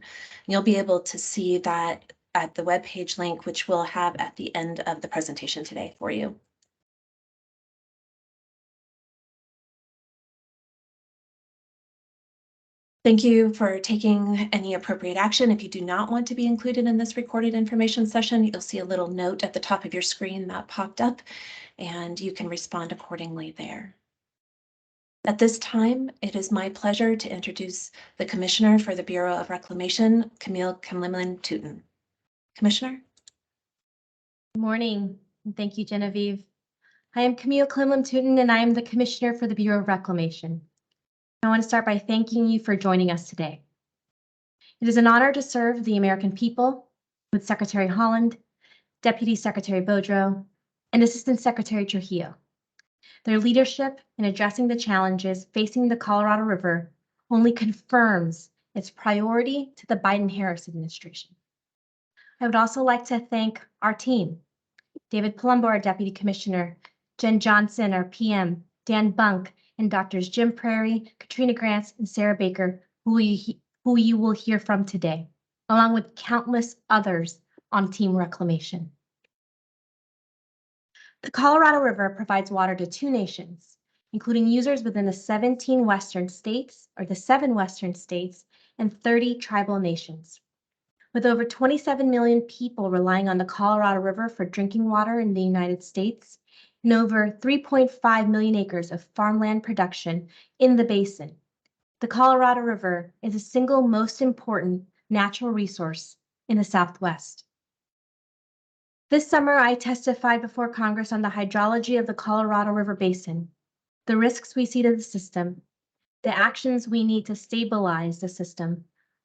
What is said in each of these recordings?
Reclamation. You'll be able to see that at the webpage link, which we'll have at the end of the presentation today for you. Thank you for taking any appropriate action. If you do not want to be included in this recorded information session, you'll see a little note at the top of your screen that popped up, and you can respond accordingly there. At this time, it is my pleasure to introduce the Commissioner for the Bureau of Reclamation, Camille Kemlimlin-Tooten. Commissioner? Good morning, and thank you, Genevieve. I am Camille Kemlimlin-Tooten, and I am the Commissioner for the Bureau of Reclamation. I want to start by thanking you for joining us today. It is an honor to serve the American people with Secretary Holland, Deputy Secretary Boudreaux, and Assistant Secretary Trujillo. Their leadership in addressing the challenges facing the Colorado River only confirms its priority to the Biden-Harris administration. I would also like to thank our team, David Palumbo, our Deputy Commissioner, Jen Johnson, our PM, Dan Bunk, and Doctors Jim Prairie, Katrina Grants, and Sarah Baker, who you will hear from today, along with countless others on Team Reclamation. The Colorado River provides water to 2 nations, including users within the 7 western states, and 30 tribal nations. With over 27 million people relying on the Colorado River for drinking water in the United States, and over 3.5 million acres of farmland production in the basin, the Colorado River is the single most important natural resource in the Southwest. This summer, I testified before Congress on the hydrology of the Colorado River Basin, the risks we see to the system, the actions we need to stabilize the system,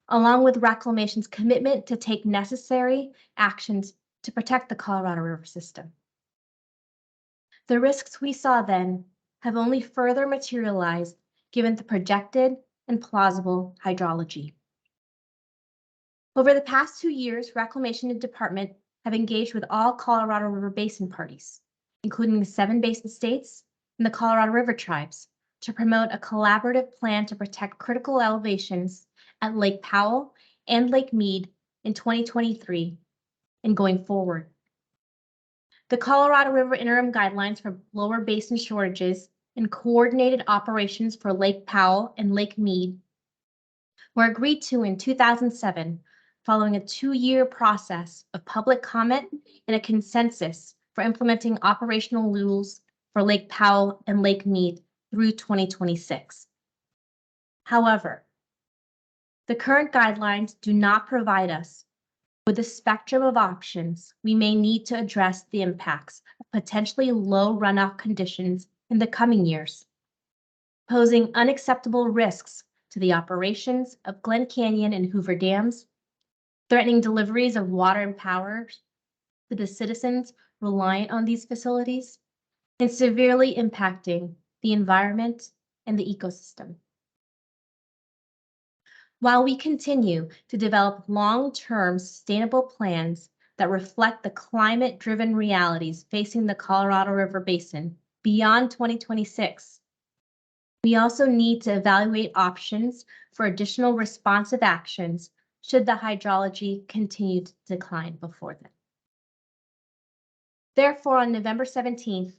along with Reclamation's commitment to take necessary actions to protect the Colorado River system. The risks we saw then have only further materialized given the projected and plausible hydrology. Over the past 2 years, Reclamation and Department have engaged with all Colorado River Basin parties, including the 7 basin states and the Colorado River tribes, to promote a collaborative plan to protect critical elevations at Lake Powell and Lake Mead in 2023 and going forward. The Colorado River Interim Guidelines for Lower Basin Shortages and Coordinated Operations for Lake Powell and Lake Mead were agreed to in 2007 following a 2-year process of public comment and a consensus for implementing operational rules for Lake Powell and Lake Mead through 2026. However, the current guidelines do not provide us with a spectrum of options we may need to address the impacts of potentially low runoff conditions in the coming years, posing unacceptable risks to the operations of Glen Canyon and Hoover Dams, threatening deliveries of water and power to the citizens reliant on these facilities, and severely impacting the environment and the ecosystem. While we continue to develop long-term sustainable plans that reflect the climate-driven realities facing the Colorado River Basin beyond 2026, we also need to evaluate options for additional responsive actions should the hydrology continue to decline before then. Therefore, on November 17th,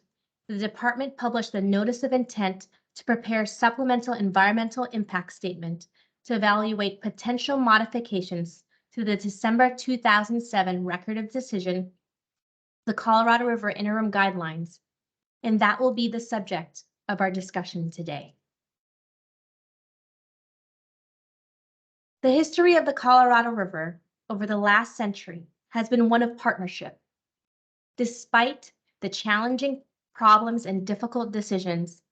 the department published the Notice of Intent to prepare a supplemental environmental impact statement to evaluate potential modifications to the December 2007 Record of Decision, the Colorado River Interim Guidelines, and that will be the subject of our discussion today. The history of the Colorado River over the last century has been one of partnership. Despite the challenging problems and difficult decisions,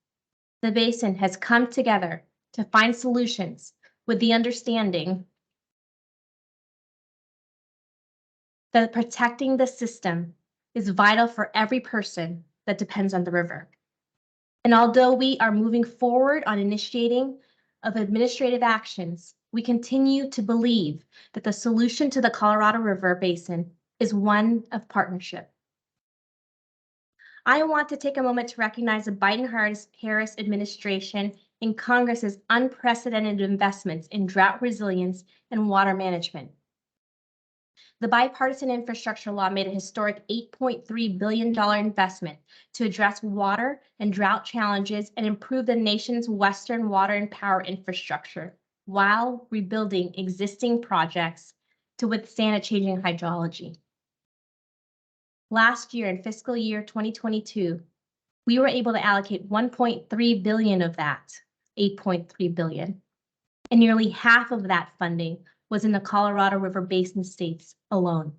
the basin has come together to find solutions with the understanding that protecting the system is vital for every person that depends on the river. And although we are moving forward on initiating of administrative actions, we continue to believe that the solution to the Colorado River Basin is one of partnership. I want to take a moment to recognize the Biden-Harris administration in Congress's unprecedented investments in drought resilience and water management. The bipartisan infrastructure law made a historic $8.3 billion investment to address water and drought challenges and improve the nation's Western water and power infrastructure while rebuilding existing projects to withstand a changing hydrology. Last year, in fiscal year 2022, we were able to allocate $1.3 billion of that $8.3 billion, and nearly half of that funding was in the Colorado River Basin states alone.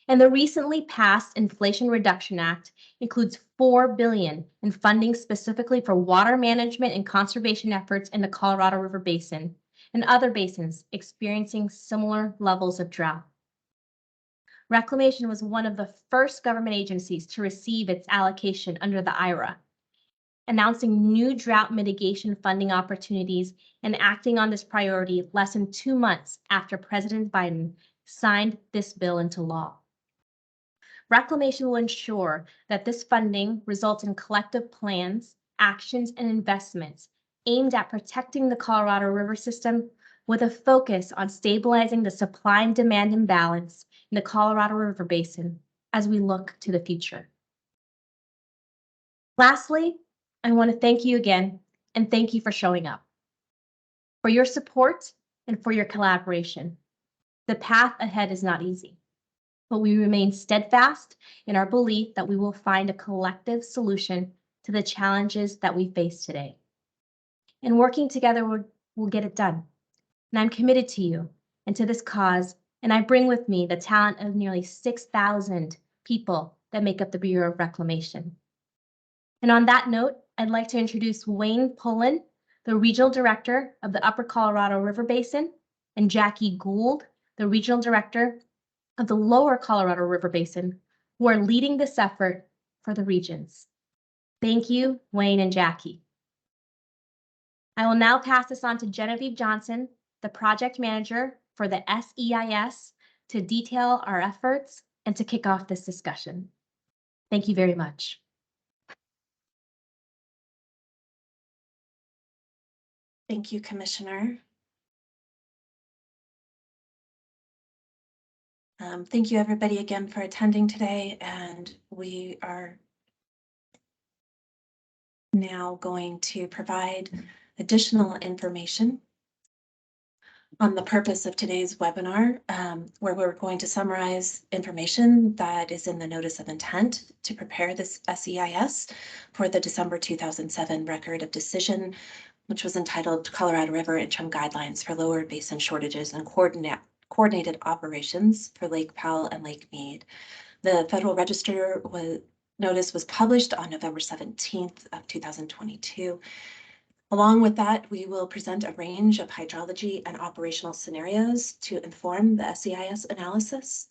And the recently passed Inflation Reduction Act includes $4 billion in funding specifically for water management and conservation efforts in the Colorado River Basin and other basins experiencing similar levels of drought. Reclamation was one of the first government agencies to receive its allocation under the IRA, announcing new drought mitigation funding opportunities and acting on this priority less than 2 months after President Biden signed this bill into law. Reclamation will ensure that this funding results in collective plans, actions, and investments aimed at protecting the Colorado River system with a focus on stabilizing the supply and demand imbalance in the Colorado River Basin as we look to the future. Lastly, I want to thank you again and thank you for showing up, for your support and for your collaboration. The path ahead is not easy, but we remain steadfast in our belief that we will find a collective solution to the challenges that we face today. And working together, we'll get it done. And I'm committed to you and to this cause, and I bring with me the talent of nearly 6,000 people that make up the Bureau of Reclamation. And on that note, I'd like to introduce Wayne Pullen, the Regional Director of the Upper Colorado River Basin, and Jackie Gould, the Regional Director of the Lower Colorado River Basin, who are leading this effort for the regions. Thank you, Wayne and Jackie. I will now pass this on to Genevieve Johnson, the Project Manager for the SEIS, to detail our efforts and to kick off this discussion. Thank you very much. Thank you, Commissioner. Thank you, everybody, again for attending today, and we are now going to provide additional information on the purpose of today's webinar, where we're going to summarize information that is in the Notice of Intent to prepare this SEIS for the December 2007 Record of Decision, which was entitled Colorado River Interim Guidelines for Lower Basin Shortages and Coordinated Operations for Lake Powell and Lake Mead. The Federal Register notice was published on November 17th of 2022. Along with that, we will present a range of hydrology and operational scenarios to inform the SEIS analysis,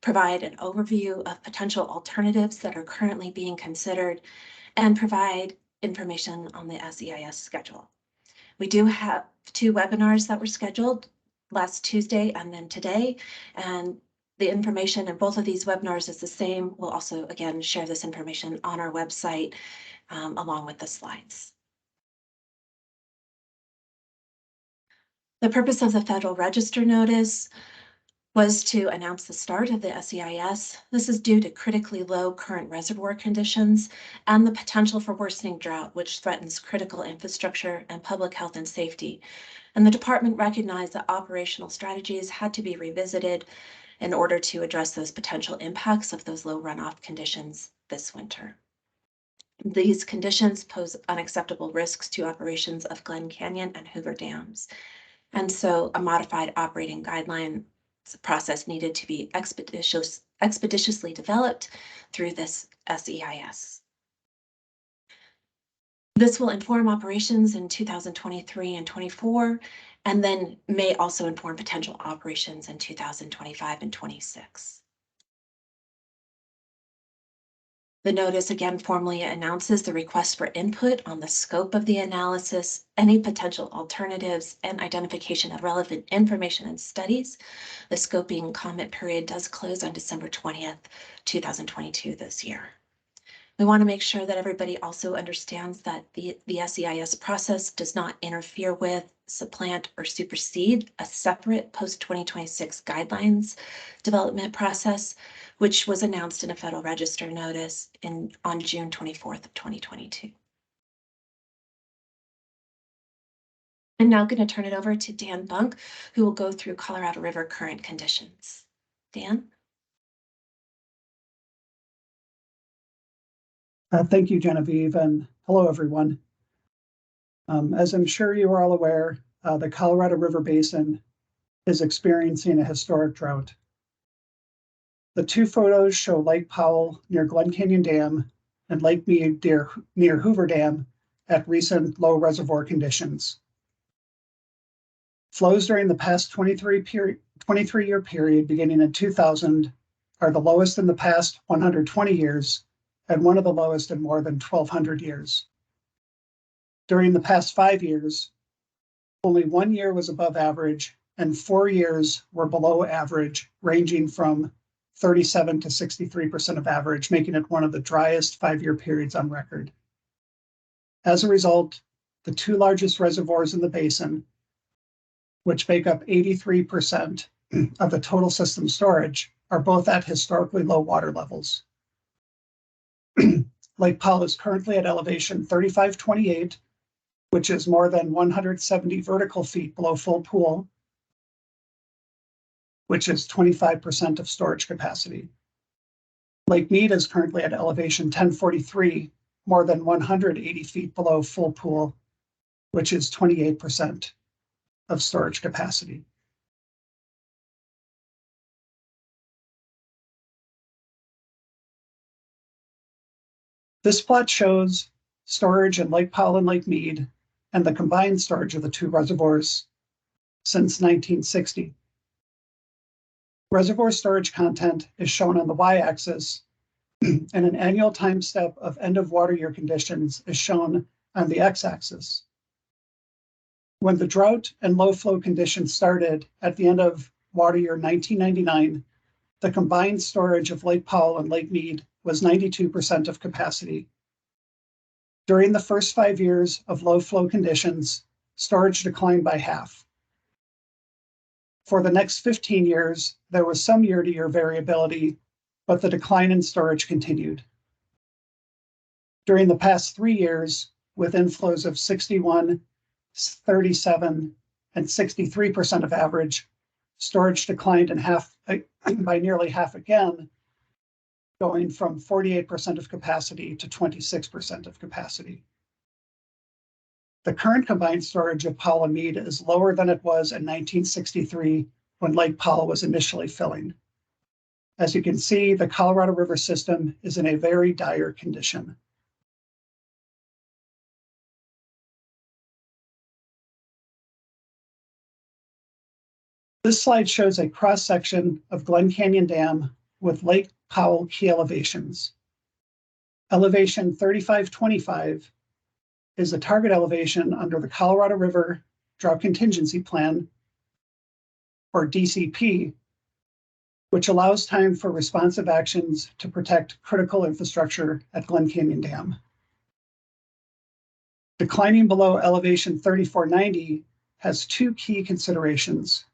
provide an overview of potential alternatives that are currently being considered, and provide information on the SEIS schedule. We do have 2 webinars that were scheduled last Tuesday and then today, and the information in both of these webinars is the same. We'll also, again, share this information on our website along with the slides. The purpose of the Federal Register notice was to announce the start of the SEIS. This is due to critically low current reservoir conditions and the potential for worsening drought, which threatens critical infrastructure and public health and safety. And the department recognized that operational strategies had to be revisited in order to address those potential impacts of those low runoff conditions this winter. These conditions pose unacceptable risks to operations of Glen Canyon and Hoover Dams. And so a modified operating guideline process needed to be expeditiously developed through this SEIS. This will inform operations in 2023 and 24, and then may also inform potential operations in 2025 and 26. The notice again formally announces the request for input on the scope of the analysis, any potential alternatives, and identification of relevant information and studies. The scoping comment period does close on December 20th, 2022 this year. We want to make sure that everybody also understands that the SEIS process does not interfere with, supplant, or supersede a separate post-2026 guidelines development process, which was announced in a Federal Register notice on June 24th of 2022. I'm now going to turn it over to Dan Bunk, who will go through Colorado River current conditions. Dan? Thank you, Genevieve, and hello, everyone. As I'm sure you are all aware, the Colorado River Basin is experiencing a historic drought. The two photos show Lake Powell near Glen Canyon Dam and Lake Mead near Hoover Dam at recent low reservoir conditions. Flows during the past 23-year period beginning in 2000 are the lowest in the past 120 years and one of the lowest in more than 1,200 years. During the past 5 years, only 1 year was above average and 4 years were below average, ranging from 37 to 63% of average, making it one of the driest 5-year periods on record. As a result, the two largest reservoirs in the basin, which make up 83% of the total system storage, are both at historically low water levels. Lake Powell is currently at elevation 3528, which is more than 170 vertical feet below full pool, which is 25% of storage capacity. Lake Mead is currently at elevation 1043, more than 180 feet below full pool, which is 28% of storage capacity. This plot shows storage in Lake Powell and Lake Mead and the combined storage of the two reservoirs since 1960. Reservoir storage content is shown on the y-axis, and an annual time step of end of water year conditions is shown on the x-axis. When the drought and low flow conditions started at the end of water year 1999, the combined storage of Lake Powell and Lake Mead was 92% of capacity. During the first 5 years of low flow conditions, storage declined by half. For the next 15 years, there was some year-to-year variability, but the decline in storage continued. During the past 3 years, with inflows of 61, 37, and 63% of average, storage declined in half by nearly half again, going from 48% of capacity to 26% of capacity. The current combined storage of Powell and Mead is lower than it was in 1963 when Lake Powell was initially filling. As you can see, the Colorado River system is in a very dire condition. This slide shows a cross-section of Glen Canyon Dam with Lake Powell key elevations. Elevation 3525 is the target elevation under the Colorado River Drought Contingency Plan, or DCP, which allows time for responsive actions to protect critical infrastructure at Glen Canyon Dam. Declining below elevation 3490 has two key considerations.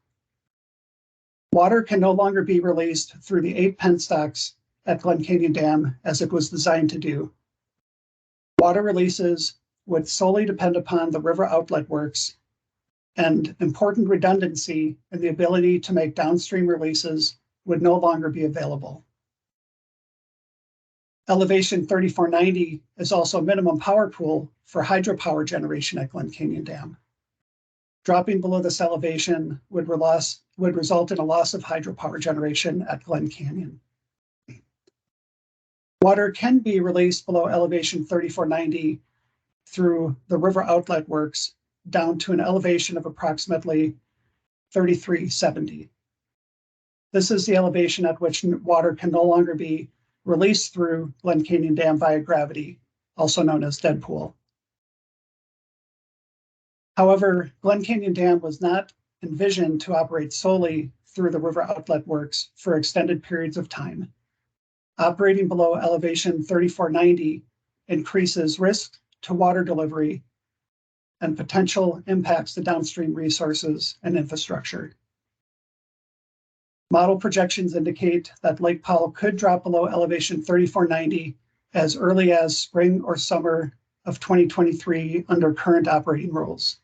Water can no longer be released through the 8 penstocks at Glen Canyon Dam as it was designed to do. Water releases would solely depend upon the river outlet works, and important redundancy in the ability to make downstream releases would no longer be available. Elevation 3490 is also minimum power pool for hydropower generation at Glen Canyon Dam. Dropping below this elevation would result in a loss of hydropower generation at Glen Canyon. Water can be released below elevation 3490 through the river outlet works down to an elevation of approximately 3370. This is the elevation at which water can no longer be released through Glen Canyon Dam via gravity, also known as dead pool. However, Glen Canyon Dam was not envisioned to operate solely through the river outlet works for extended periods of time. Operating below elevation 3490 increases risk to water delivery and potential impacts to downstream resources and infrastructure. Model projections indicate that Lake Powell could drop below elevation 3490 as early as spring or summer of 2023 under current operating rules.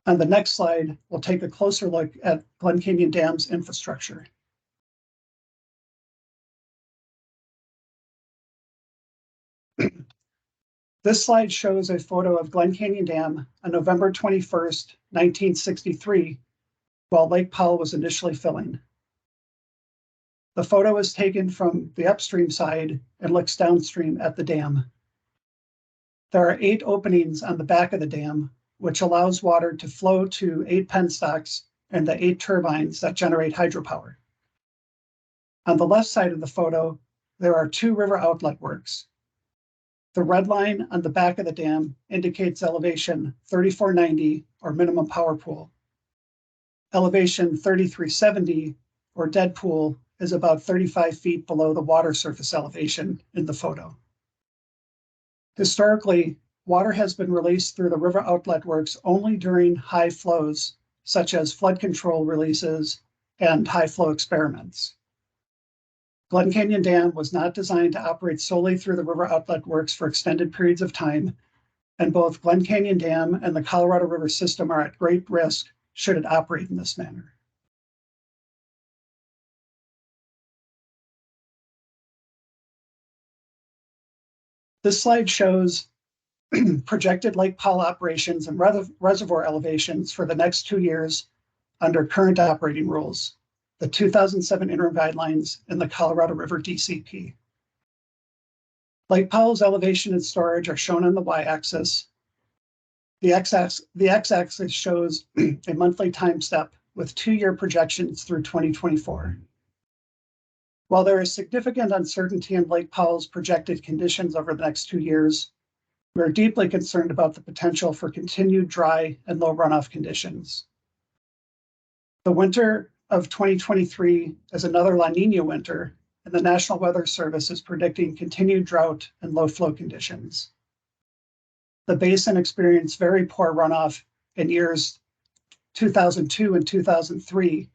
On the next slide, we'll take a closer look at Glen Canyon Dam's infrastructure. This slide shows a photo of Glen Canyon Dam on November 21st, 1963, while Lake Powell was initially filling. The photo is taken from the upstream side and looks downstream at the dam. There are 8 openings on the back of the dam, which allows water to flow to 8 penstocks and the 8 turbines that generate hydropower. On the left side of the photo, there are 2 river outlet works. The red line on the back of the dam indicates elevation 3490 or minimum power pool. Elevation 3370 or dead pool is about 35 feet below the water surface elevation in the photo. Historically, water has been released through the river outlet works only during high flows, such as flood control releases and high flow experiments. Glen Canyon Dam was not designed to operate solely through the river outlet works for extended periods of time, and both Glen Canyon Dam and the Colorado River system are at great risk should it operate in this manner. This slide shows projected Lake Powell operations and reservoir elevations for the next 2 years under current operating rules, the 2007 interim guidelines, and the Colorado River DCP. Lake Powell's elevation and storage are shown on the y-axis. The x-axis shows a monthly time step with 2-year projections through 2024. While there is significant uncertainty in Lake Powell's projected conditions over the next 2 years, we are deeply concerned about the potential for continued dry and low runoff conditions. The winter of 2023 is another La Nina winter, and the National Weather Service is predicting continued drought and low flow conditions. The basin experienced very poor runoff in years 2002 and 2003,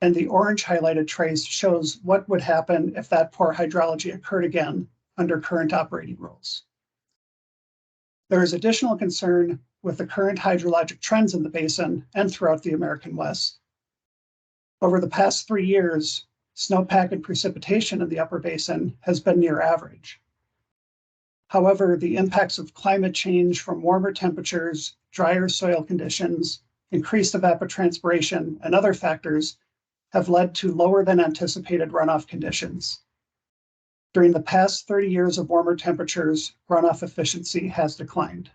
and the orange highlighted trace shows what would happen if that poor hydrology occurred again under current operating rules. There is additional concern with the current hydrologic trends in the basin and throughout the American West. Over the past 3 years, snowpack and precipitation in the upper basin has been near average. However, the impacts of climate change from warmer temperatures, drier soil conditions, increased evapotranspiration, and other factors have led to lower than anticipated runoff conditions. During the past 30 years of warmer temperatures, runoff efficiency has declined.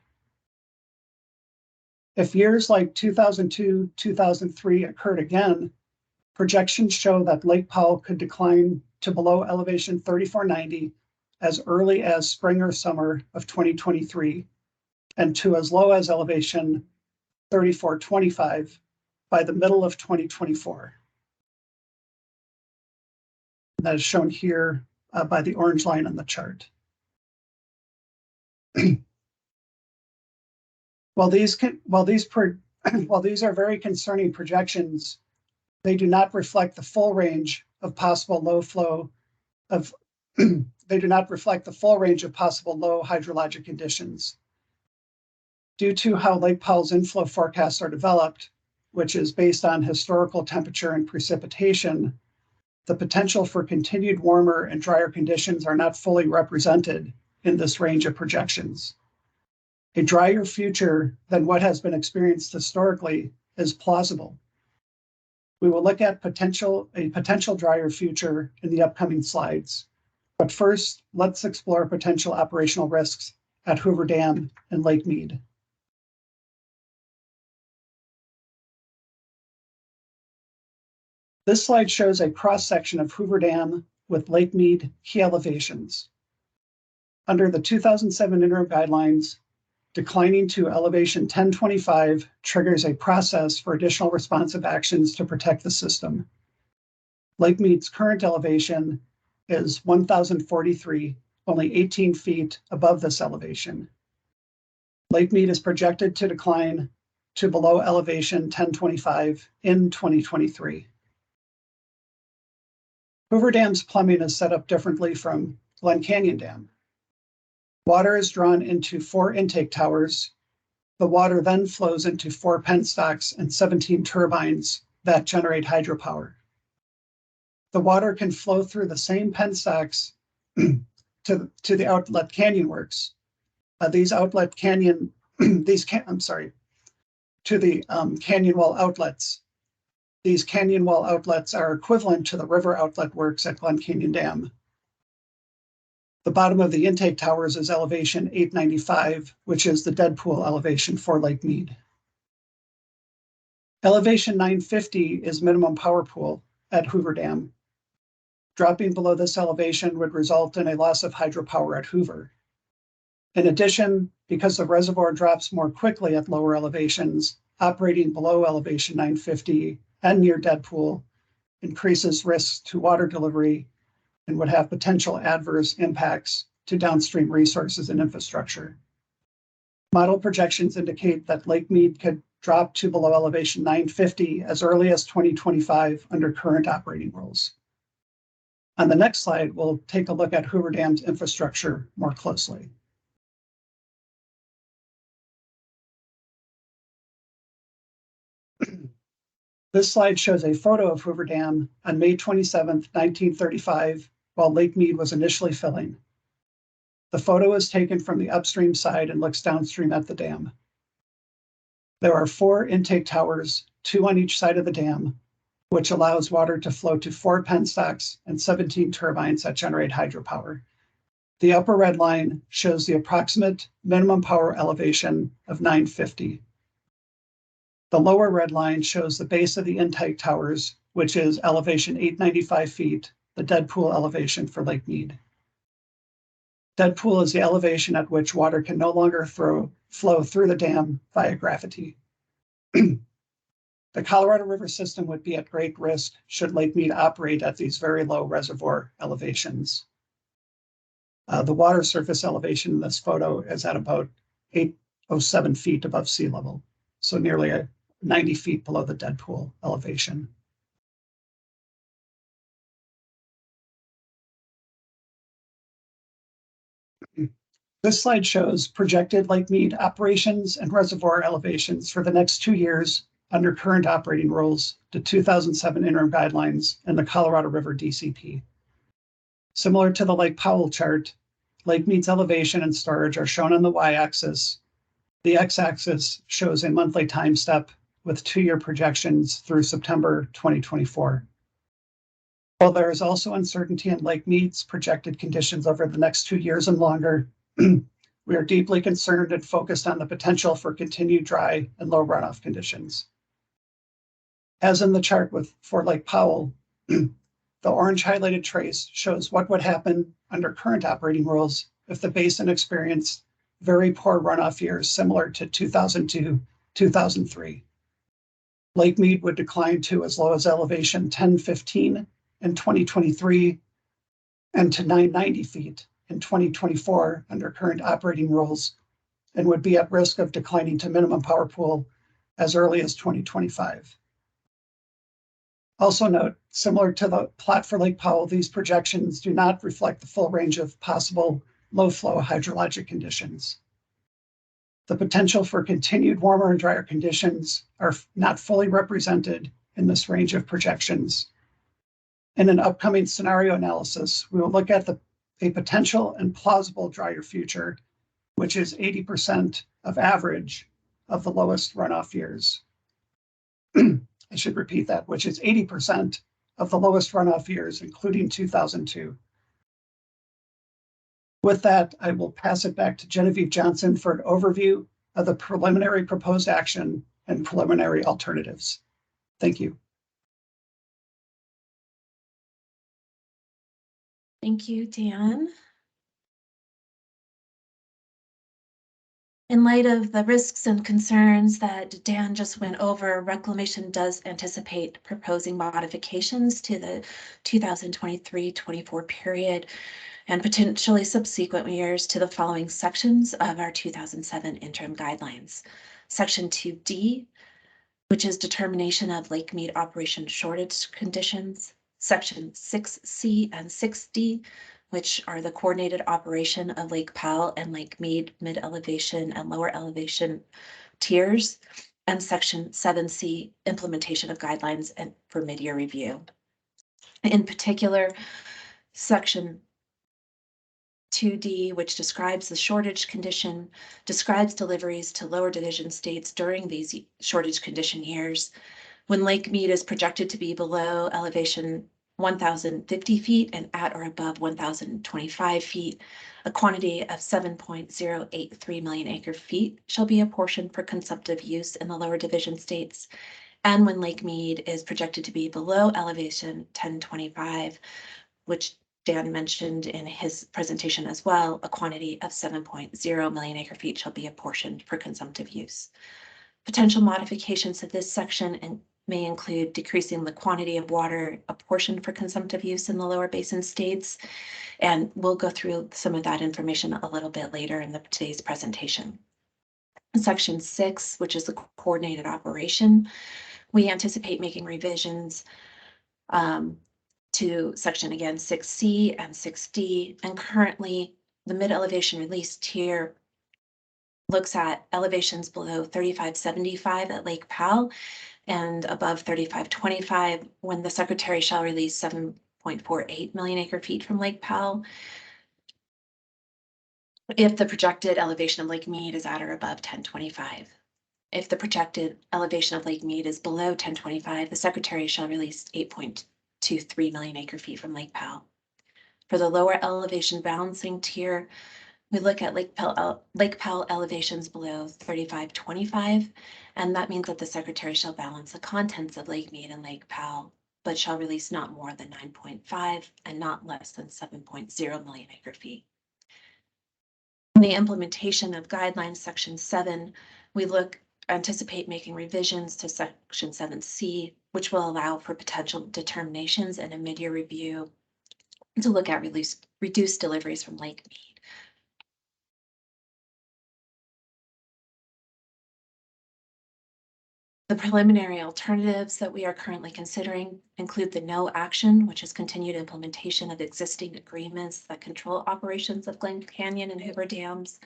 If years like 2002, 2003 occurred again, projections show that Lake Powell could decline to below elevation 3490 as early as spring or summer of 2023, and to as low as elevation 3425 by the middle of 2024. That is shown here by the orange line on the chart. While these are very concerning projections, they do not reflect the full range of possible low flow of they do not reflect the full range of possible low hydrologic conditions. Due to how Lake Powell's inflow forecasts are developed, which is based on historical temperature and precipitation, the potential for continued warmer and drier conditions are not fully represented in this range of projections. A drier future than what has been experienced historically is plausible. We will look at a potential drier future in the upcoming slides. But first, let's explore potential operational risks at Hoover Dam and Lake Mead. This slide shows a cross-section of Hoover Dam with Lake Mead key elevations. Under the 2007 interim guidelines, declining to elevation 1025 triggers a process for additional responsive actions to protect the system. Lake Mead's current elevation is 1,043, only 18 feet above this elevation. Lake Mead is projected to decline to below elevation 1025 in 2023. Hoover Dam's plumbing is set up differently from Glen Canyon Dam. Water is drawn into 4 intake towers. The water then flows into 4 penstocks and 17 turbines that generate hydropower. The water can flow through the same penstocks to the outlet canyon works. These outlet canyon, to the canyon wall outlets. These canyon wall outlets are equivalent to the river outlet works at Glen Canyon Dam. The bottom of the intake towers is elevation 895, which is the dead pool elevation for Lake Mead. Elevation 950 is minimum power pool at Hoover Dam. Dropping below this elevation would result in a loss of hydropower at Hoover. In addition, because the reservoir drops more quickly at lower elevations, operating below elevation 950 and near dead pool increases risks to water delivery and would have potential adverse impacts to downstream resources and infrastructure. Model projections indicate that Lake Mead could drop to below elevation 950 as early as 2025 under current operating rules. On the next slide, we'll take a look at Hoover Dam's infrastructure more closely. This slide shows a photo of Hoover Dam on May 27, 1935, while Lake Mead was initially filling. The photo is taken from the upstream side and looks downstream at the dam. There are 4 intake towers, 2 on each side of the dam, which allows water to flow to 4 penstocks and 17 turbines that generate hydropower. The upper red line shows the approximate minimum power elevation of 950. The lower red line shows the base of the intake towers, which is elevation 895 feet, the dead pool elevation for Lake Mead. Dead pool is the elevation at which water can no longer flow through the dam via gravity. The Colorado River system would be at great risk should Lake Mead operate at these very low reservoir elevations. The water surface elevation in this photo is at about 807 feet above sea level, so nearly 90 feet below the dead pool elevation. This slide shows projected Lake Mead operations and reservoir elevations for the next 2 years under current operating rules, the 2007 interim guidelines, and the Colorado River DCP. Similar to the Lake Powell chart, Lake Mead's elevation and storage are shown on the y-axis. The x-axis shows a monthly time step with 2-year projections through September 2024. While there is also uncertainty in Lake Mead's projected conditions over the next 2 years and longer, we are deeply concerned and focused on the potential for continued dry and low runoff conditions. As in the chart for Lake Powell, the orange highlighted trace shows what would happen under current operating rules if the basin experienced very poor runoff years similar to 2002, 2003. Lake Mead would decline to as low as elevation 1015 in 2023 and to 990 feet in 2024 under current operating rules, and would be at risk of declining to minimum power pool as early as 2025. Also note, similar to the plot for Lake Powell, these projections do not reflect the full range of possible low flow hydrologic conditions. The potential for continued warmer and drier conditions are not fully represented in this range of projections. In an upcoming scenario analysis, we will look at a potential and plausible drier future, which is 80% of average of the lowest runoff years. I should repeat that, which is 80% of the lowest runoff years, including 2002. With that, I will pass it back to Genevieve Johnson for an overview of the preliminary proposed action and preliminary alternatives. Thank you. Thank you, Dan. In light of the risks and concerns that Dan just went over, Reclamation does anticipate proposing modifications to the 2023-24 period and potentially subsequent years to the following sections of our 2007 interim guidelines. Section 2D, which is determination of Lake Mead operation shortage conditions. Section 6C and 6D, which are the coordinated operation of Lake Powell and Lake Mead mid-elevation and lower elevation tiers, and Section 7C, implementation of guidelines and for mid-year review. In particular, Section 2D, which describes the shortage condition, describes deliveries to lower division states during these shortage condition years. When Lake Mead is projected to be below elevation 1,050 feet and at or above 1,025 feet, a quantity of 7.083 million acre feet shall be apportioned for consumptive use in the lower division states. And when Lake Mead is projected to be below elevation 1025, which Dan mentioned in his presentation as well, a quantity of 7.0 million acre feet shall be apportioned for consumptive use. Potential modifications to this section may include decreasing the quantity of water apportioned for consumptive use in the lower basin states. And we'll go through some of that information a little bit later in today's presentation. Section 6, which is the coordinated operation, we anticipate making revisions to section, again, 6C and 6D. And currently, the mid-elevation release tier looks at elevations below 3575 at Lake Powell and above 3525 when the Secretary shall release 7.48 million acre feet from Lake Powell if the projected elevation of Lake Mead is at or above 1025. If the projected elevation of Lake Mead is below 1025, the Secretary shall release 8.23 million acre feet from Lake Powell. For the lower elevation balancing tier, we look at Lake Powell elevations below 3525, and that means that the Secretary shall balance the contents of Lake Mead and Lake Powell, but shall release not more than 9.5 and not less than 7.0 million acre feet. In the implementation of guidelines, section 7, we anticipate making revisions to section 7C, which will allow for potential determinations and a mid-year review to look at reduced deliveries from Lake Mead. The preliminary alternatives that we are currently considering include the no action, which is continued implementation of existing agreements that control operations of Glen Canyon and Hoover Dams,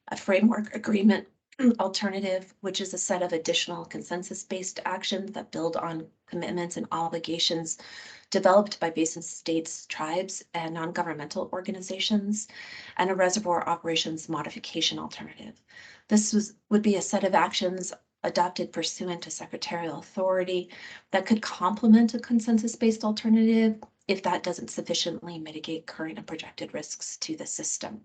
a framework agreement alternative, which is a set of additional consensus-based actions that build on commitments and obligations developed by basin states, tribes, and non-governmental organizations, and a reservoir operations modification alternative. This would be a set of actions adopted pursuant to secretarial authority that could complement a consensus-based alternative if that doesn't sufficiently mitigate current and projected risks to the system.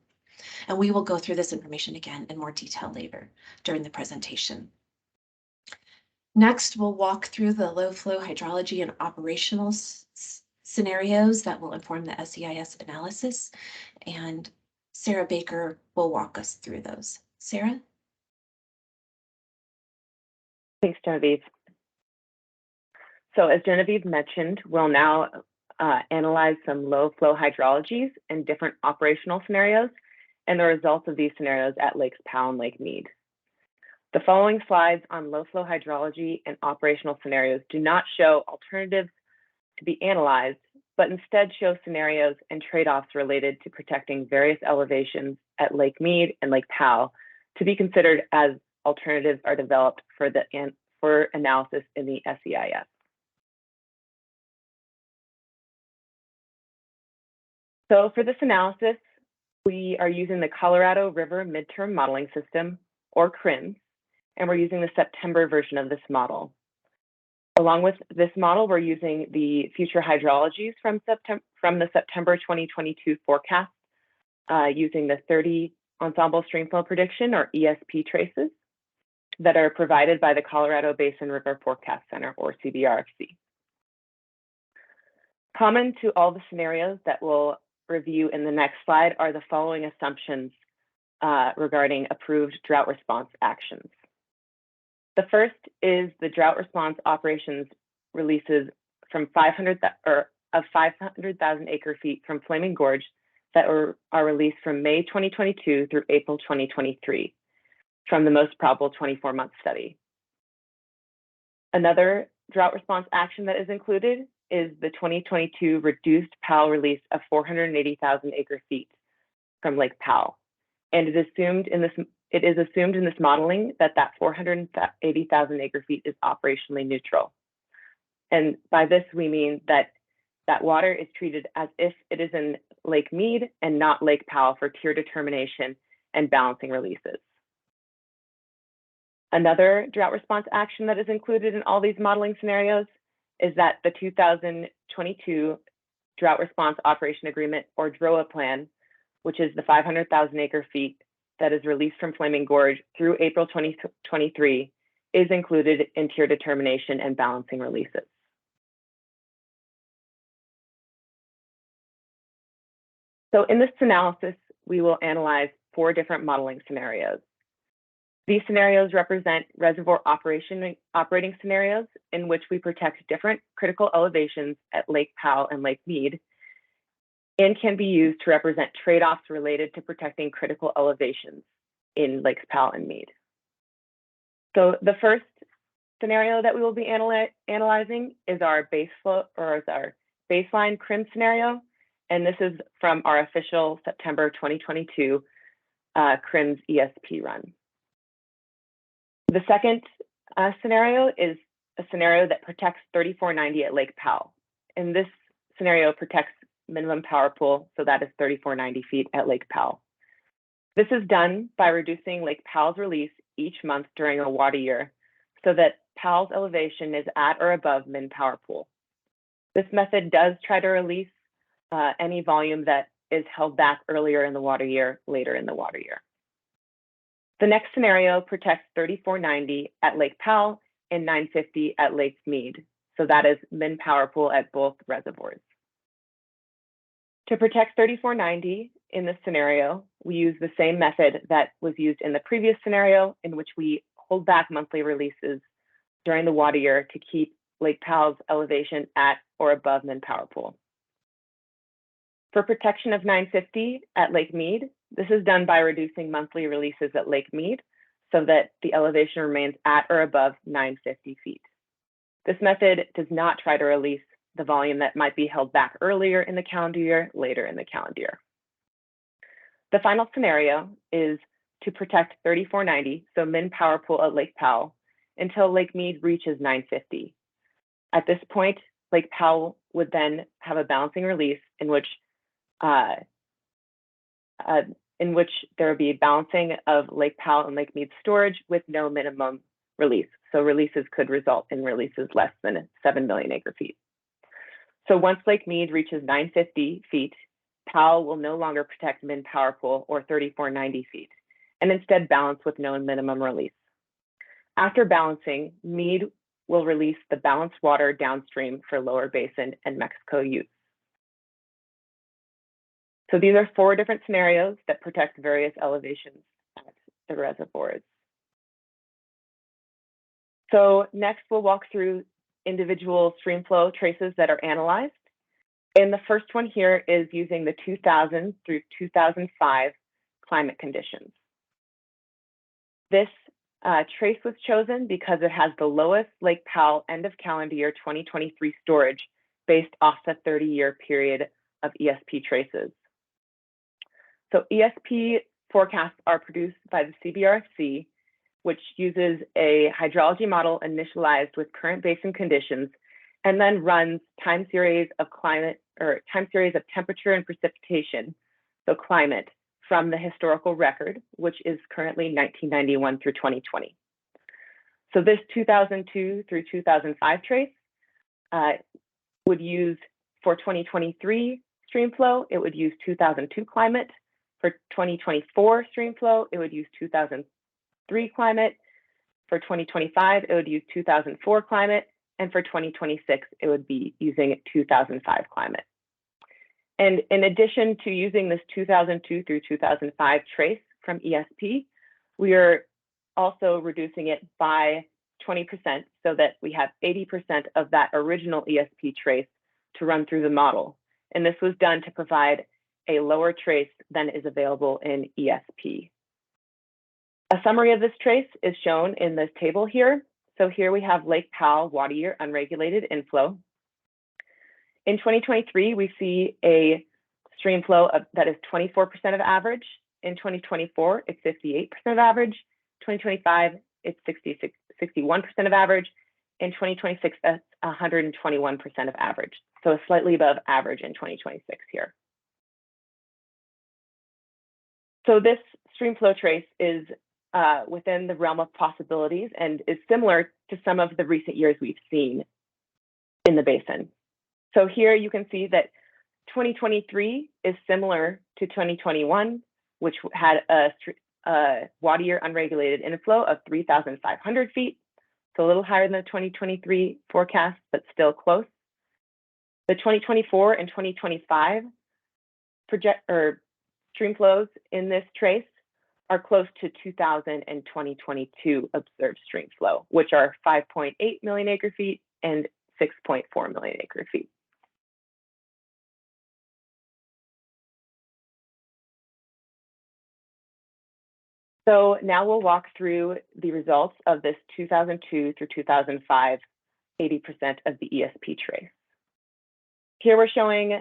And we will go through this information again in more detail later during the presentation. Next, we'll walk through the low flow hydrology and operational scenarios that will inform the SEIS analysis, and Sarah Baker will walk us through those. Sarah? Thanks, Genevieve. So as Genevieve mentioned, we'll now analyze some low flow hydrologies and different operational scenarios and the results of these scenarios at Lakes Powell and Lake Mead. The following slides on low flow hydrology and operational scenarios do not show alternatives to be analyzed, but instead show scenarios and trade-offs related to protecting various elevations at Lake Mead and Lake Powell to be considered as alternatives are developed for analysis in the SEIS. So for this analysis, we are using the Colorado River Midterm Modeling System, or CRIMS, and we're using the September version of this model. Along with this model, we're using the future hydrologies from the September 2022 forecast, using the 30 ensemble streamflow prediction, or ESP traces, that are provided by the Colorado Basin River Forecast Center, or CBRFC. Common to all the scenarios that we'll review in the next slide are the following assumptions regarding approved drought response actions. The first is the drought response operations releases from 500,000 acre feet from Flaming Gorge that are released from May 2022 through April 2023 from the most probable 24-month study. Another drought response action that is included is the 2022 reduced PAL release of 480,000 acre feet from Lake Powell. And it is assumed in this modeling that 480,000 acre feet is operationally neutral. And by this, we mean that that water is treated as if it is in Lake Mead and not Lake Powell for tier determination and balancing releases. Another drought response action that is included in all these modeling scenarios is that the 2022 Drought Response Operation Agreement, or DROA plan, which is the 500,000 acre feet that is released from Flaming Gorge through April 2023, is included in tier determination and balancing releases. So in this analysis, we will analyze 4 different modeling scenarios. These scenarios represent reservoir operating scenarios in which we protect different critical elevations at Lake Powell and Lake Mead, and can be used to represent trade-offs related to protecting critical elevations in Lakes Powell and Mead. So the first scenario that we will be analyzing is our baseline CRIM scenario, and this is from our official September 2022 CRIMS ESP run. The second scenario is a scenario that protects 3490 at Lake Powell. And this scenario protects minimum power pool, so that is 3490 feet at Lake Powell. This is done by reducing Lake Powell's release each month during a water year so that Powell's elevation is at or above min power pool. This method does try to release any volume that is held back earlier in the water year, later in the water year. The next scenario protects 3490 at Lake Powell and 950 at Lake Mead. So that is min power pool at both reservoirs. To protect 3490 in this scenario, we use the same method that was used in the previous scenario, in which we hold back monthly releases during the water year to keep Lake Powell's elevation at or above min power pool. For protection of 950 at Lake Mead, this is done by reducing monthly releases at Lake Mead so that the elevation remains at or above 950 feet. This method does not try to release the volume that might be held back earlier in the calendar year, later in the calendar year. The final scenario is to protect 3490, so min power pool at Lake Powell, until Lake Mead reaches 950. At this point, Lake Powell would then have a balancing release in which there would be balancing of Lake Powell and Lake Mead storage with no minimum release. So releases could result in releases less than 7 million acre feet. So once Lake Mead reaches 950 feet, Powell will no longer protect min power pool or 3490 feet, and instead balance with no minimum release. After balancing, Mead will release the balanced water downstream for lower basin and Mexico use. So these are 4 different scenarios that protect various elevations at the reservoirs. So next we'll walk through individual streamflow traces that are analyzed. And the first one here is using the 2000 through 2005 climate conditions. This trace was chosen because it has the lowest Lake Powell end of calendar year 2023 storage based off the 30-year period of ESP traces. So ESP forecasts are produced by the CBRFC, which uses a hydrology model initialized with current basin conditions, and then runs time series of temperature and precipitation, so climate, from the historical record, which is currently 1991 through 2020. So this 2002 through 2005 trace would use, for 2023 streamflow, it would use 2002 climate. For 2024 streamflow, it would use 2003 climate. For 2025, it would use 2004 climate. And for 2026, it would be using 2005 climate. And in addition to using this 2002 through 2005 trace from ESP, we are also reducing it by 20% so that we have 80% of that original ESP trace to run through the model. And this was done to provide a lower trace than is available in ESP. A summary of this trace is shown in this table here. So here we have Lake Powell water year unregulated inflow. In 2023, we see a stream flow that is 24% of average. In 2024, it's 58% of average. 2025, it's 61% of average. In 2026, that's 121% of average. So slightly above average in 2026 here. So this stream flow trace is within the realm of possibilities and is similar to some of the recent years we've seen in the basin. So here you can see that 2023 is similar to 2021, which had a water year unregulated inflow of 3,500 feet. So a little higher than the 2023 forecast, but still close. The 2024 and 2025 stream flows in this trace are close to 2000 and 2022 observed stream flow, which are 5.8 million acre feet and 6.4 million acre feet. So now we'll walk through the results of this 2002 through 2005, 80% of the ESP trace. Here we're showing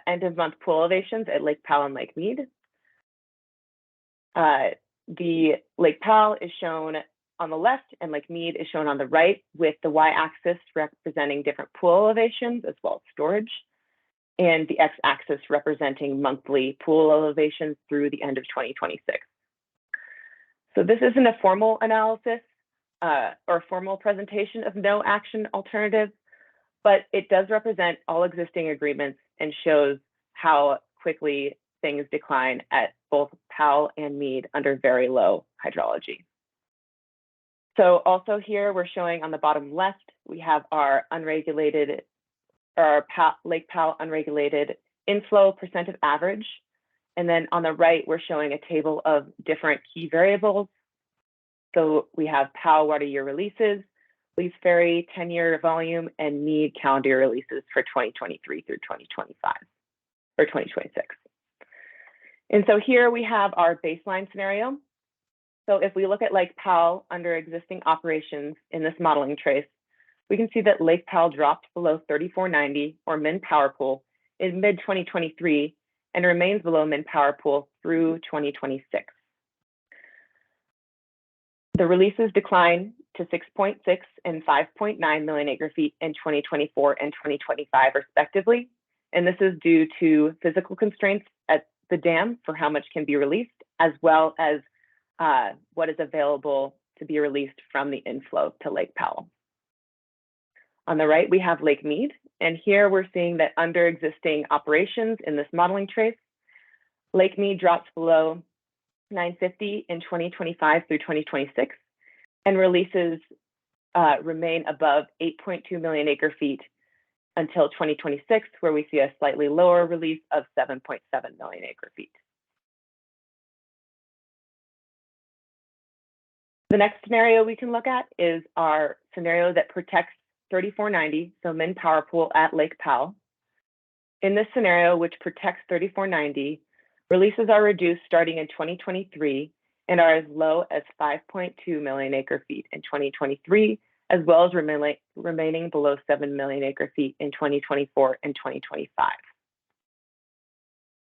end of month pool elevations at Lake Powell and Lake Mead. The Lake Powell is shown on the left and Lake Mead is shown on the right, with the y-axis representing different pool elevations as well as storage, and the x-axis representing monthly pool elevations through the end of 2026. So this isn't a formal analysis or formal presentation of no action alternatives, but it does represent all existing agreements and shows how quickly things decline at both Powell and Mead under very low hydrology. So also here we're showing on the bottom left, we have our unregulated, or Lake Powell unregulated inflow percent of average. And then on the right, we're showing a table of different key variables. So we have Powell water year releases, Lee's Ferry 10-year volume, and Mead calendar year releases for 2023 through 2025 or 2026. And so here we have our baseline scenario. So if we look at Lake Powell under existing operations in this modeling trace, we can see that Lake Powell dropped below 3490 or min power pool in mid-2023 and remains below min power pool through 2026. The releases decline to 6.6 and 5.9 million acre feet in 2024 and 2025 respectively. And this is due to physical constraints at the dam for how much can be released, as well as what is available to be released from the inflow to Lake Powell. On the right, we have Lake Mead, and here we're seeing that under existing operations in this modeling trace, Lake Mead drops below 950 in 2025 through 2026, and releases remain above 8.2 million acre feet until 2026, where we see a slightly lower release of 7.7 million acre feet. The next scenario we can look at is our scenario that protects 3490, so min power pool at Lake Powell. In this scenario, which protects 3490, releases are reduced starting in 2023 and are as low as 5.2 million acre feet in 2023, as well as remaining below 7 million acre feet in 2024 and 2025.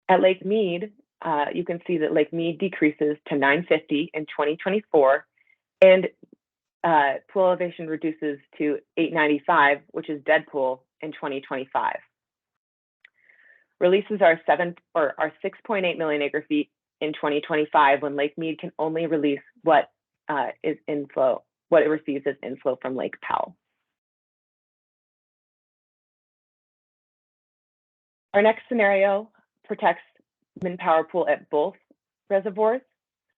At Lake Mead, you can see that Lake Mead decreases to 950 in 2024, and pool elevation reduces to 895, which is dead pool, in 2025. Releases are 6.8 million acre feet in 2025, when Lake Mead can only release what is inflow, what it receives as inflow from Lake Powell. Our next scenario protects min power pool at both reservoirs.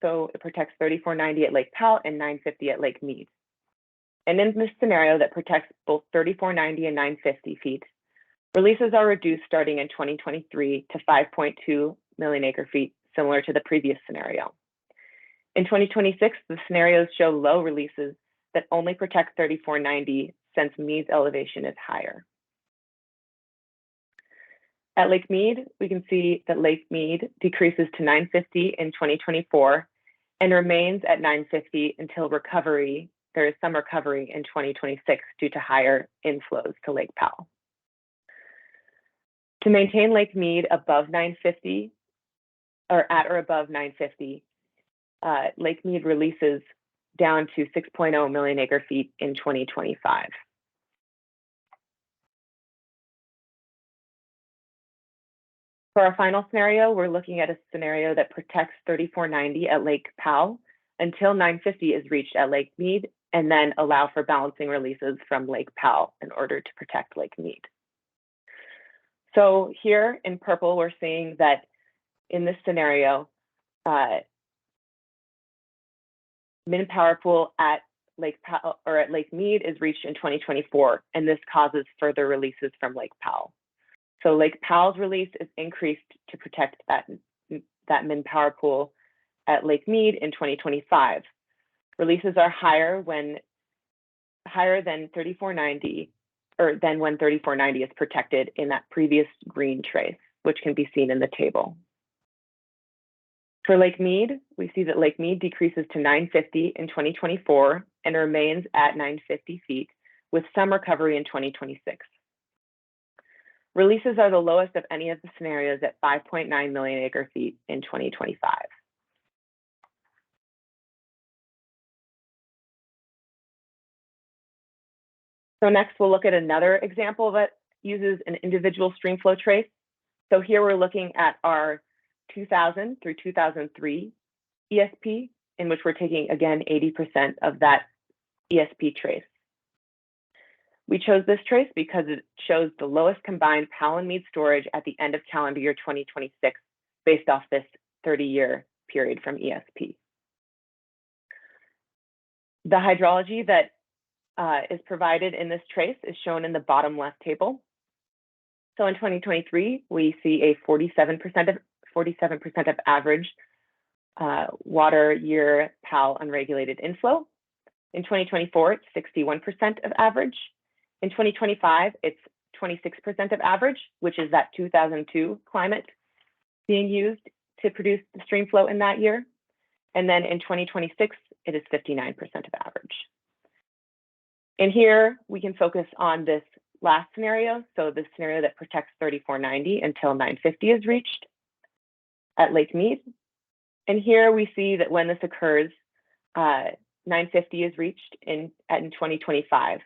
So it protects 3490 at Lake Powell and 950 at Lake Mead. And in this scenario that protects both 3490 and 950 feet, releases are reduced starting in 2023 to 5.2 million acre feet, similar to the previous scenario. In 2026, the scenarios show low releases that only protect 3490 since Mead's elevation is higher. At Lake Mead, we can see that Lake Mead decreases to 950 in 2024 and remains at 950 until recovery. There is some recovery in 2026 due to higher inflows to Lake Powell. To maintain Lake Mead above 950, or at or above 950, Lake Mead releases down to 6.0 million acre feet in 2025. For our final scenario, we're looking at a scenario that protects 3490 at Lake Powell until 950 is reached at Lake Mead, and then allow for balancing releases from Lake Powell in order to protect Lake Mead. So here in purple, we're seeing that in this scenario, min power pool at Lake Powell or at Lake Mead is reached in 2024, and this causes further releases from Lake Powell. So Lake Powell's release is increased to protect that min power pool at Lake Mead in 2025. Releases are higher than 3490, or than when 3490 is protected in that previous green trace, which can be seen in the table. For Lake Mead, we see that Lake Mead decreases to 950 in 2024 and remains at 950 feet with some recovery in 2026. Releases are the lowest of any of the scenarios at 5.9 million acre feet in 2025. So next we'll look at another example that uses an individual streamflow trace. So here we're looking at our 2000 through 2003 ESP, in which we're taking, again, 80% of that ESP trace. We chose this trace because it shows the lowest combined Powell and Mead storage at the end of calendar year 2026, based off this 30-year period from ESP. The hydrology that is provided in this trace is shown in the bottom left table. So in 2023, we see a 47% of average water year Powell unregulated inflow. In 2024, it's 61% of average. In 2025, it's 26% of average, which is that 2002 climate being used to produce the stream flow in that year. And then in 2026, it is 59% of average. And here we can focus on this last scenario. So the scenario that protects 3490 until 950 is reached at Lake Mead. And here we see that when this occurs, 950 is reached in 2025.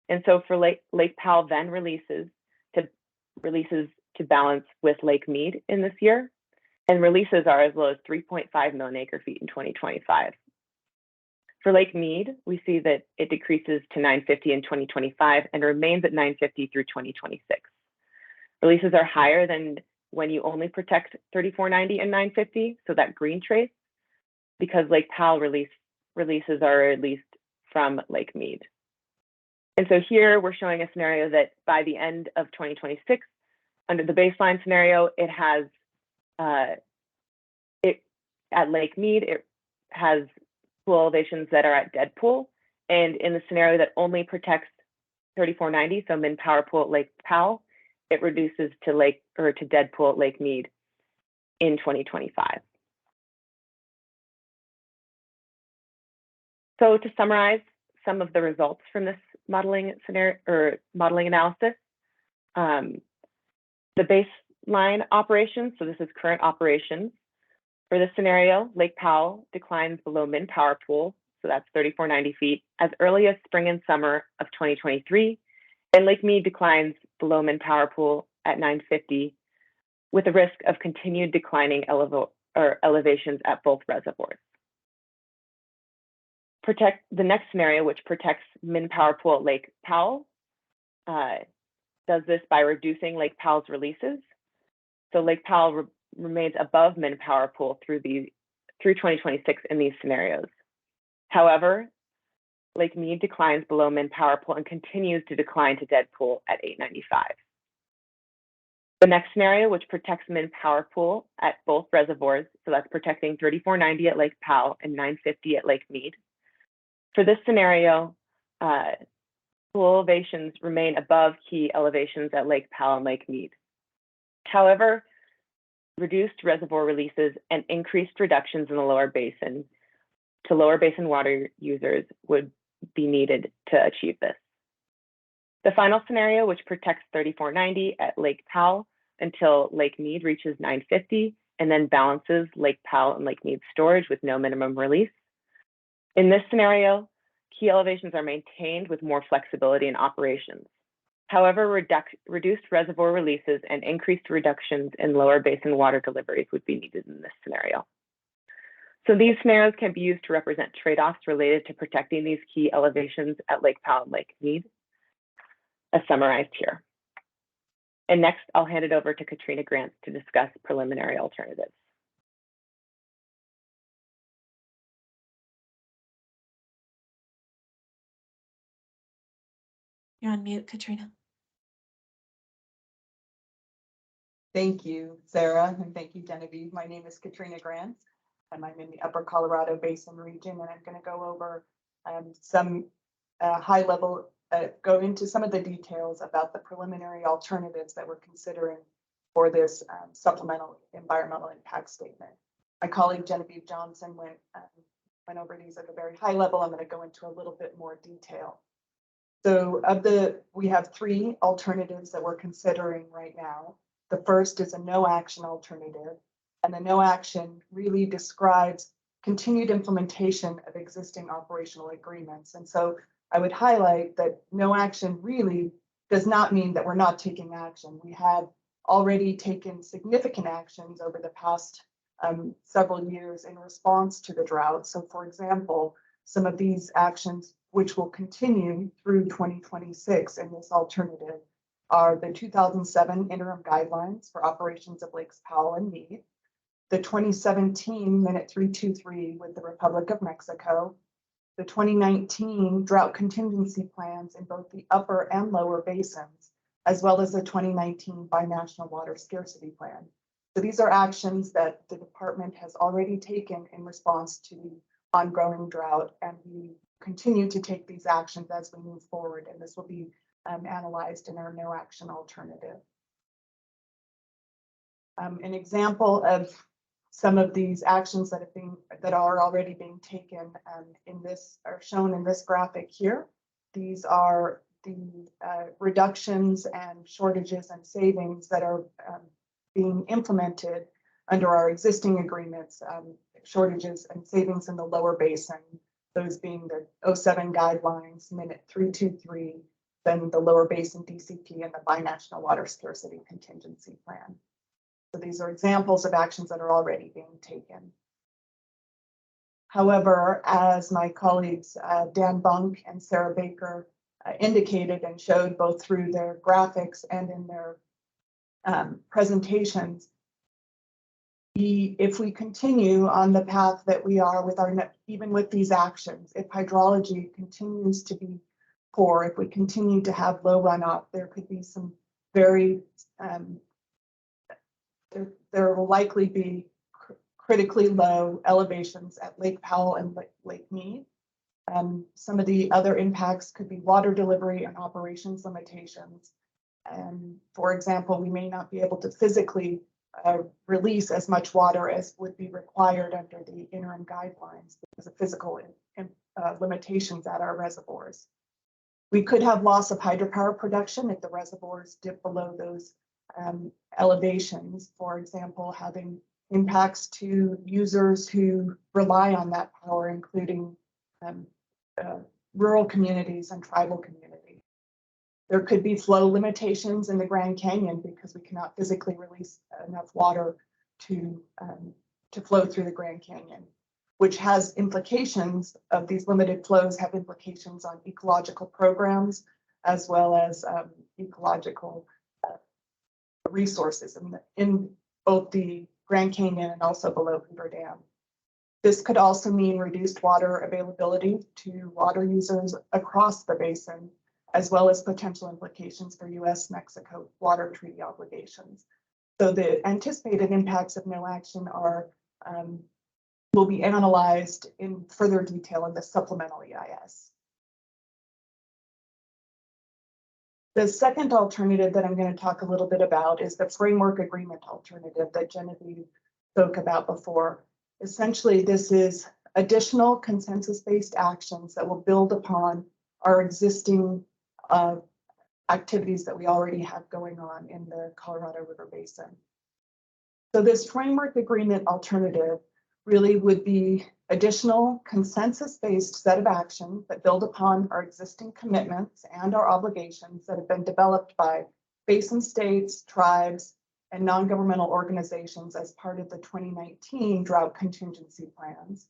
And so for Lake Powell then releases to balance with Lake Mead in this year, and releases are as low as 3.5 million acre feet in 2025. For Lake Mead, we see that it decreases to 950 in 2025 and remains at 950 through 2026. Releases are higher than when you only protect 3490 and 950, so that green trace, because Lake Powell releases are released from Lake Mead. And so here we're showing a scenario that by the end of 2026, under the baseline scenario, it has, at Lake Mead, it has pool elevations that are at dead pool. And in the scenario that only protects 3490, so min power pool at Lake Powell, it reduces to dead pool at Lake Mead in 2025. So to summarize some of the results from this modeling scenario or modeling analysis, the baseline operations, so this is current operations. For this scenario, Lake Powell declines below min power pool, so that's 3490 feet, as early as spring and summer of 2023, and Lake Mead declines below min power pool at 950, with a risk of continued declining elevations at both reservoirs. The next scenario, which protects min power pool at Lake Powell, does this by reducing Lake Powell's releases. So Lake Powell remains above min power pool through 2026 in these scenarios. However, Lake Mead declines below min power pool and continues to decline to dead pool at 895. The next scenario, which protects min Powerpool at both reservoirs, so that's protecting 3490 at Lake Powell and 950 at Lake Mead. For this scenario, pool elevations remain above key elevations at Lake Powell and Lake Mead. However, reduced reservoir releases and increased reductions in the lower basin to lower basin water users would be needed to achieve this. The final scenario, which protects 3490 at Lake Powell until Lake Mead reaches 950 and then balances Lake Powell and Lake Mead storage with no minimum release. In this scenario, key elevations are maintained with more flexibility in operations. However, reduced reservoir releases and increased reductions in lower basin water deliveries would be needed in this scenario. So these scenarios can be used to represent trade-offs related to protecting these key elevations at Lake Powell and Lake Mead, as summarized here. And next, I'll hand it over to Katrina Grant to discuss preliminary alternatives. You're on mute, Katrina. Thank you, Sarah, and thank you, Genevieve. My name is Katrina Grant, and I'm in the Upper Colorado Basin region, and I'm going to go over some high level, go into some of the details about the preliminary alternatives that we're considering for this supplemental environmental impact statement. My colleague Genevieve Johnson went over these at a very high level. I'm going to go into a little bit more detail. So we have three alternatives that we're considering right now. The first is a no action alternative, and the no action really describes continued implementation of existing operational agreements. And so I would highlight that no action really does not mean that we're not taking action. We have already taken significant actions over the past several years in response to the drought. So for example, some of these actions which will continue through 2026 in this alternative are the 2007 interim guidelines for operations of Lakes Powell and Mead, the 2017 Minute 323 with the Republic of Mexico, the 2019 drought contingency plans in both the upper and lower basins, as well as the 2019 binational water scarcity plan. So these are actions that the department has already taken in response to the ongoing drought, and we continue to take these actions as we move forward, and this will be analyzed in our no action alternative. An example of some of these actions that are already being taken in this are shown in this graphic here. These are the reductions and shortages and savings that are being implemented under our existing agreements, shortages and savings in the lower basin, those being the 07 guidelines, Minute 323, then the lower basin DCP and the binational water scarcity contingency plan. So these are examples of actions that are already being taken. However, as my colleagues Dan Bunk and Sarah Baker indicated and showed both through their graphics and in their presentations, if we continue on the path that we are with even with these actions, if hydrology continues to be poor, if we continue to have low runoff, there could be some very there will likely be critically low elevations at Lake Powell and Lake Mead. Some of the other impacts could be water delivery and operations limitations. For example, we may not be able to physically release as much water as would be required under the interim guidelines because of physical limitations at our reservoirs. We could have loss of hydropower production if the reservoirs dip below those elevations, for example, having impacts to users who rely on that power, including rural communities and tribal communities. There could be flow limitations in the Grand Canyon because we cannot physically release enough water to flow through the Grand Canyon, which has implications of these limited flows have implications on ecological programs as well as ecological resources in both the Grand Canyon and also below Hoover Dam. This could also mean reduced water availability to water users across the basin, as well as potential implications for US-Mexico water treaty obligations. So the anticipated impacts of no action are will be analyzed in further detail in the supplemental EIS. The second alternative that I'm going to talk a little bit about is the framework agreement alternative that Genevieve spoke about before. Essentially, this is additional consensus-based actions that will build upon our existing activities that we already have going on in the Colorado River Basin. So this framework agreement alternative really would be additional consensus-based set of actions that build upon our existing commitments and our obligations that have been developed by basin states, tribes, and non-governmental organizations as part of the 2019 drought contingency plans.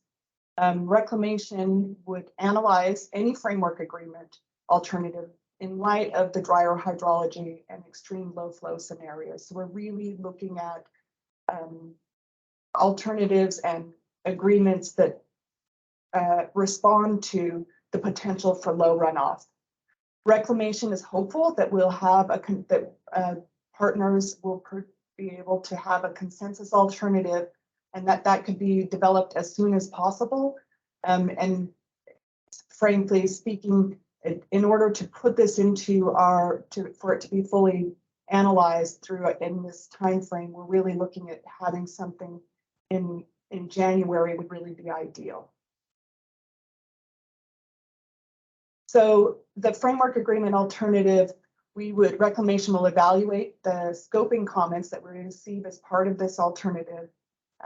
Reclamation would analyze any framework agreement alternative in light of the drier hydrology and extreme low flow scenarios. So we're really looking at alternatives and agreements that respond to the potential for low runoff. Reclamation is hopeful that we'll have partners will be able to have a consensus alternative, and that could be developed as soon as possible. And frankly speaking, in order to put this into for it to be fully analyzed in this time frame, we're really looking at having something in January would really be ideal. So the framework agreement alternative, Reclamation will evaluate the scoping comments that we receive as part of this alternative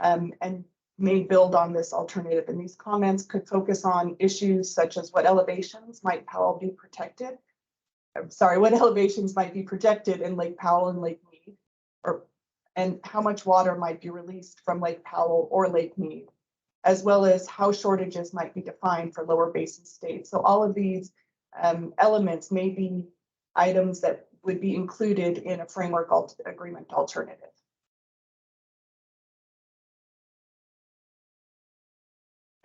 and may build on this alternative. And these comments could focus on issues such as what elevations might be protected. What elevations might be projected in Lake Powell and Lake Mead, and how much water might be released from Lake Powell or Lake Mead, as well as how shortages might be defined for lower basin states. So all of these elements may be items that would be included in a framework agreement alternative.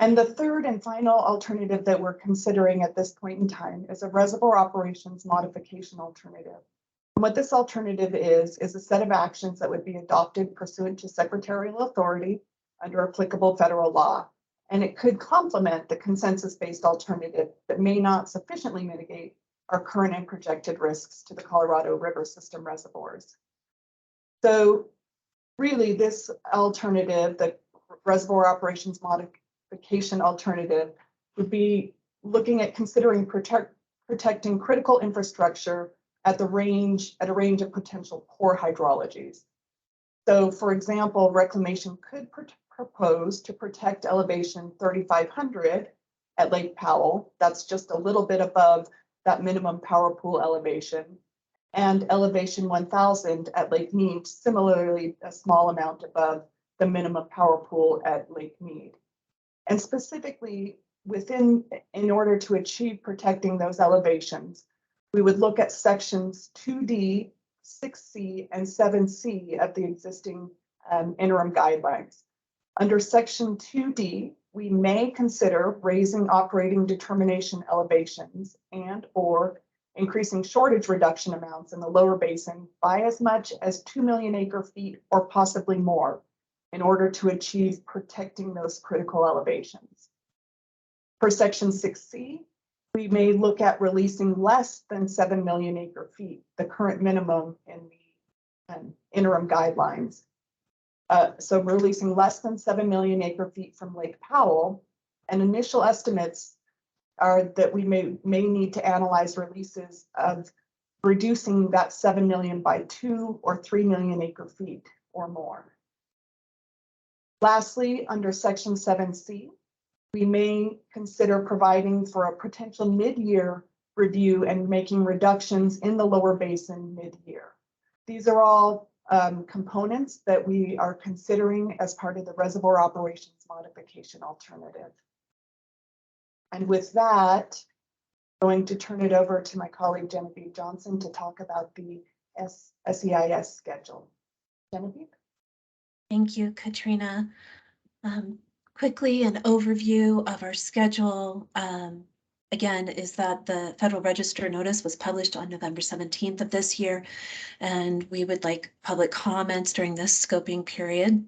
And the third and final alternative that we're considering at this point in time is a reservoir operations modification alternative. And what this alternative is a set of actions that would be adopted pursuant to secretarial authority under applicable federal law. And it could complement the consensus-based alternative that may not sufficiently mitigate our current and projected risks to the Colorado River system reservoirs. So really this alternative, the reservoir operations modification alternative, would be looking at considering protecting critical infrastructure at a range of potential core hydrologies. So for example, Reclamation could propose to protect elevation 3,500 at Lake Powell. That's just a little bit above that minimum Powerpool elevation, and elevation 1,000 at Lake Mead, similarly a small amount above the minimum Powerpool at Lake Mead. And specifically in order to achieve protecting those elevations, we would look at sections 2D, 6C, and 7C of the existing interim guidelines. Under section 2D, we may consider raising operating determination elevations or increasing shortage reduction amounts in the lower basin by as much as 2 million acre feet or possibly more in order to achieve protecting those critical elevations. For section 6C, we may look at releasing less than 7 million acre feet, the current minimum in the interim guidelines. So releasing less than 7 million acre feet from Lake Powell, and initial estimates are that we may need to analyze releases of reducing that 7 million by 2 or 3 million acre feet or more. Lastly, under section 7C, we may consider providing for a potential mid-year review and making reductions in the lower basin mid-year. These are all components that we are considering as part of the reservoir operations modification alternative. And with that, I'm going to turn it over to my colleague Genevieve Johnson to talk about the SEIS schedule. Genevieve? Thank you, Katrina. Quickly, an overview of our schedule. again, is that the Federal Register notice was published on November 17th of this year, and we would like public comments during this scoping period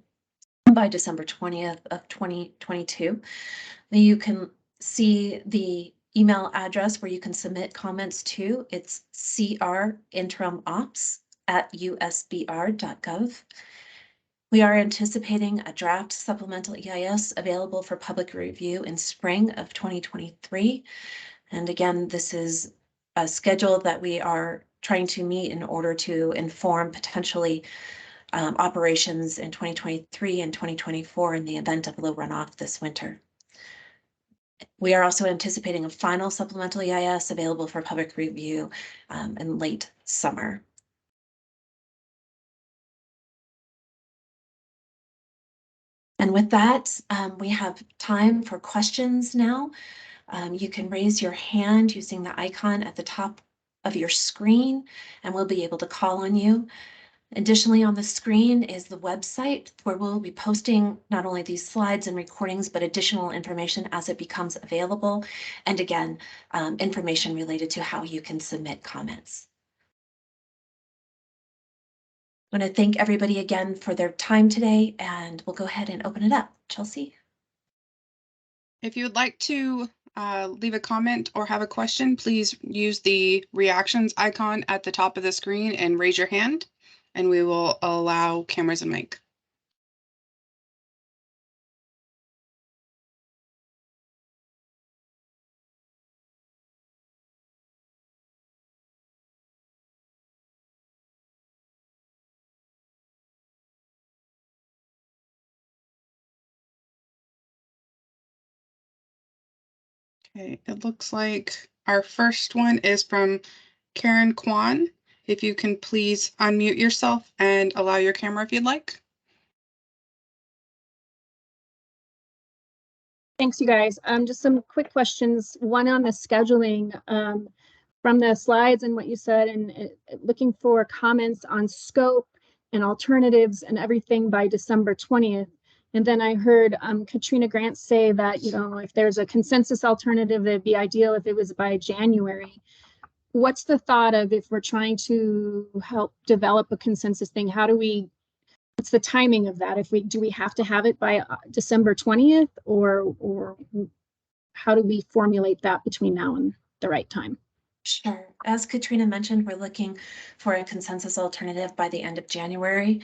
by December 20th of 2022. You can see the email address where you can submit comments to. It's crinterinmops@usbr.gov. We are anticipating a draft supplemental EIS available for public review in spring of 2023. And again, this is a schedule that we are trying to meet in order to inform potentially operations in 2023 and 2024 in the event of low runoff this winter. We are also anticipating a final supplemental EIS available for public review in late summer. And with that, we have time for questions now. You can raise your hand using the icon at the top of your screen, and we'll be able to call on you. Additionally, on the screen is the website where we'll be posting not only these slides and recordings, but additional information as it becomes available. And again, information related to how you can submit comments. I want to thank everybody again for their time today, and we'll go ahead and open it up. Chelsea? If you would like to leave a comment or have a question, please use the reactions icon at the top of the screen and raise your hand, and we will allow cameras and mic. Okay, it looks like our first one is from Karen Kwan. If you can please unmute yourself and allow your camera if you'd like. Thanks, you guys. Just some quick questions. One on the scheduling from the slides and what you said, and looking for comments on scope and alternatives and everything by December 20th. And then I heard Katrina Grant say that, if there's a consensus alternative, it'd be ideal if it was by January. What's the thought of if we're trying to help develop a consensus thing? What's the timing of that? Do we have to have it by December 20th, or how do we formulate that between now and the right time? Sure. As Katrina mentioned, we're looking for a consensus alternative by the end of January.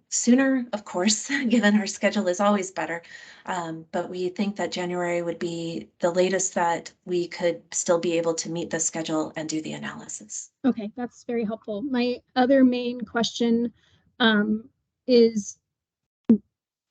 Sooner, of course, given our schedule is always better. But we think that January would be the latest that we could still be able to meet the schedule and do the analysis. Okay, that's very helpful. My other main question is,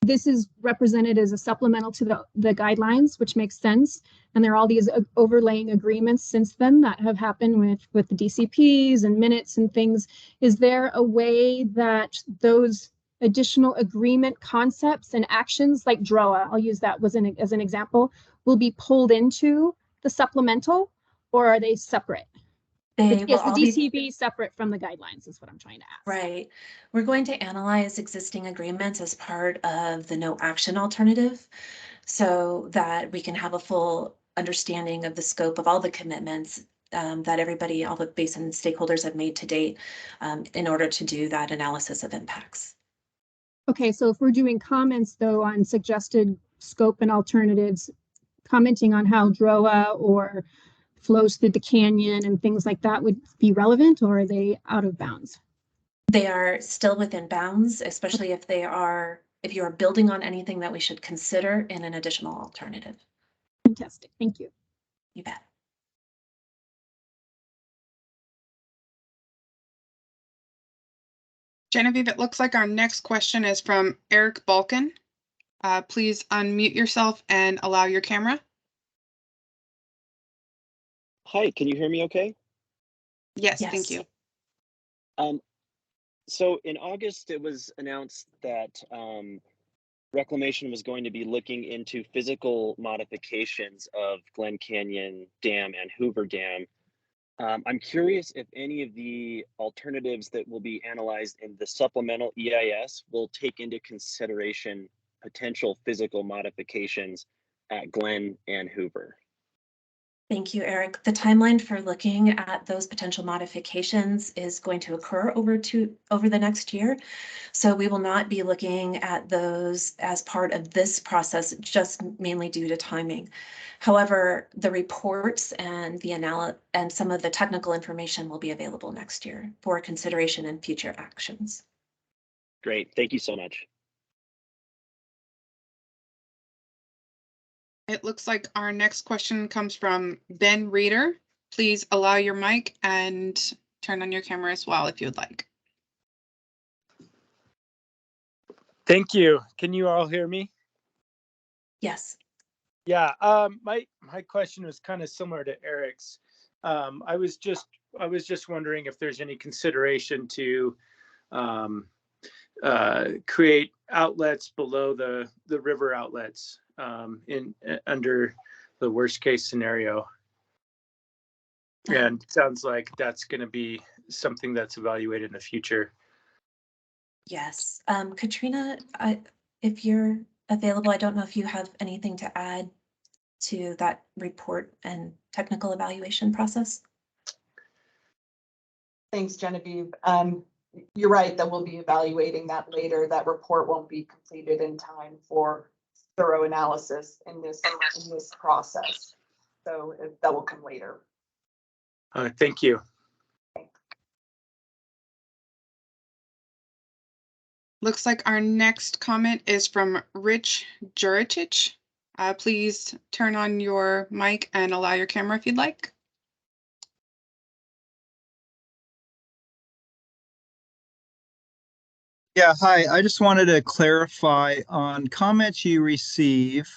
this is represented as a supplemental to the guidelines, which makes sense. And there are all these overlaying agreements since then that have happened with the DCPs and minutes and things. Is there a way that those additional agreement concepts and actions, like DROA, I'll use that as an example, will be pulled into the supplemental, or are they separate? They Yes, will the all DCB separate from the guidelines is what I'm trying to ask. Right. We're going to analyze existing agreements as part of the no action alternative so that we can have a full understanding of the scope of all the commitments that all the basin stakeholders have made to date in order to do that analysis of impacts. Okay, so if we're doing comments though on suggested scope and alternatives, commenting on how DROA or flows through the canyon and things like that would be relevant, or are they out of bounds? They are still within bounds, especially if you are building on anything that we should consider in an additional alternative. Fantastic, thank you. You bet. Genevieve, it looks like our next question is from Eric Balkin. Please unmute yourself and allow your camera. Hi, can you hear me okay? Yes, Yes. thank you. So in August, it was announced that Reclamation was going to be looking into physical modifications of Glen Canyon Dam and Hoover Dam. I'm curious if any of the alternatives that will be analyzed in the supplemental EIS will take into consideration potential physical modifications at Glen and Hoover. Thank you, Eric. The timeline for looking at those potential modifications is going to occur over the next year. So we will not be looking at those as part of this process, just mainly due to timing. However, the reports and and some of the technical information will be available next year for consideration in future actions. Great. Thank you so much. It looks like our next question comes from Ben Reeder. Please allow your mic and turn on your camera as well if you would like. Thank you. Can you all hear me? Yes. Yeah, my question was kind of similar to Eric's. I was just wondering if there's any consideration to create outlets below the river outlets under the worst case scenario. And it sounds like that's going to be something that's evaluated in the future. Yes. Katrina, if you're available, I don't know if you have anything to add to that report and technical evaluation process. Thanks, Genevieve. You're right that we'll be evaluating that later. That report won't be completed in time for thorough analysis in this process. So that will come later. Thank you. Looks like our next comment is from Rich Juritich. Please turn on your mic and allow your camera if you'd like. Yeah, hi. I just wanted to clarify on comments you receive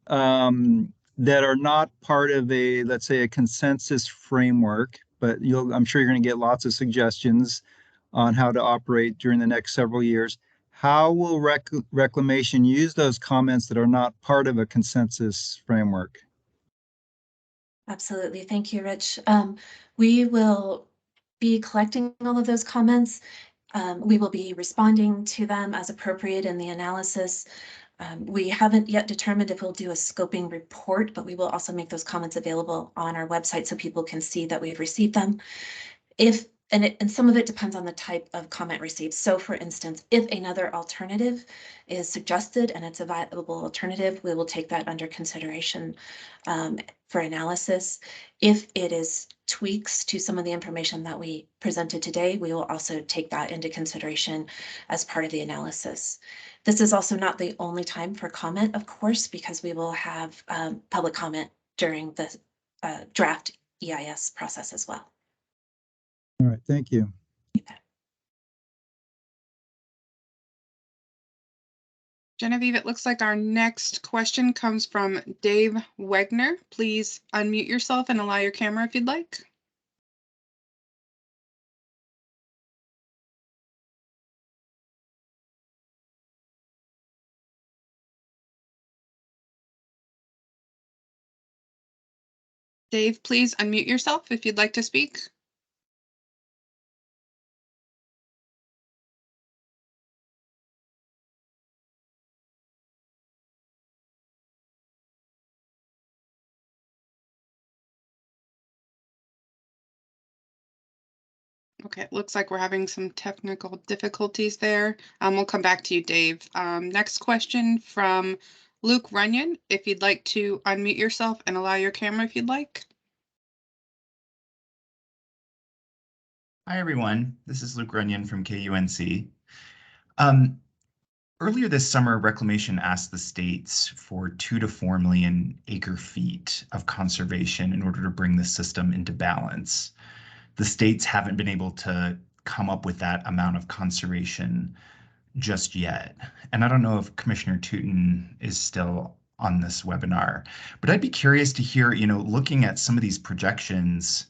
that are not part of a, let's say, a consensus framework, but I'm sure you're going to get lots of suggestions on how to operate during the next several years. How will Reclamation use those comments that are not part of a consensus framework? Absolutely. Thank you, Rich. We will be collecting all of those comments. We will be responding to them as appropriate in the analysis. We haven't yet determined if we'll do a scoping report, but we will also make those comments available on our website so people can see that we've received them. And some of it depends on the type of comment received. So for instance, if another alternative is suggested and it's a viable alternative, we will take that under consideration for analysis. If it is tweaks to some of the information that we presented today, we will also take that into consideration as part of the analysis. This is also not the only time for comment, of course, because we will have public comment during the draft EIS process as well. All right, thank you. Genevieve, it looks like our next question comes from Dave Wegner. Please unmute yourself and allow your camera if you'd like. Dave, please unmute yourself if you'd like to speak. Okay, it looks like we're having some technical difficulties there. We'll come back to you, Dave. Next question from Luke Runyon. If you'd like to unmute yourself and allow your camera if you'd like. Hi, everyone. This is Luke Runyon from KUNC. Earlier this summer, Reclamation asked the states for 2 to 4 million acre feet of conservation in order to bring the system into balance. The states haven't been able to come up with that amount of conservation just yet. And I don't know if Commissioner Tootin is still on this webinar, but I'd be curious to hear, looking at some of these projections,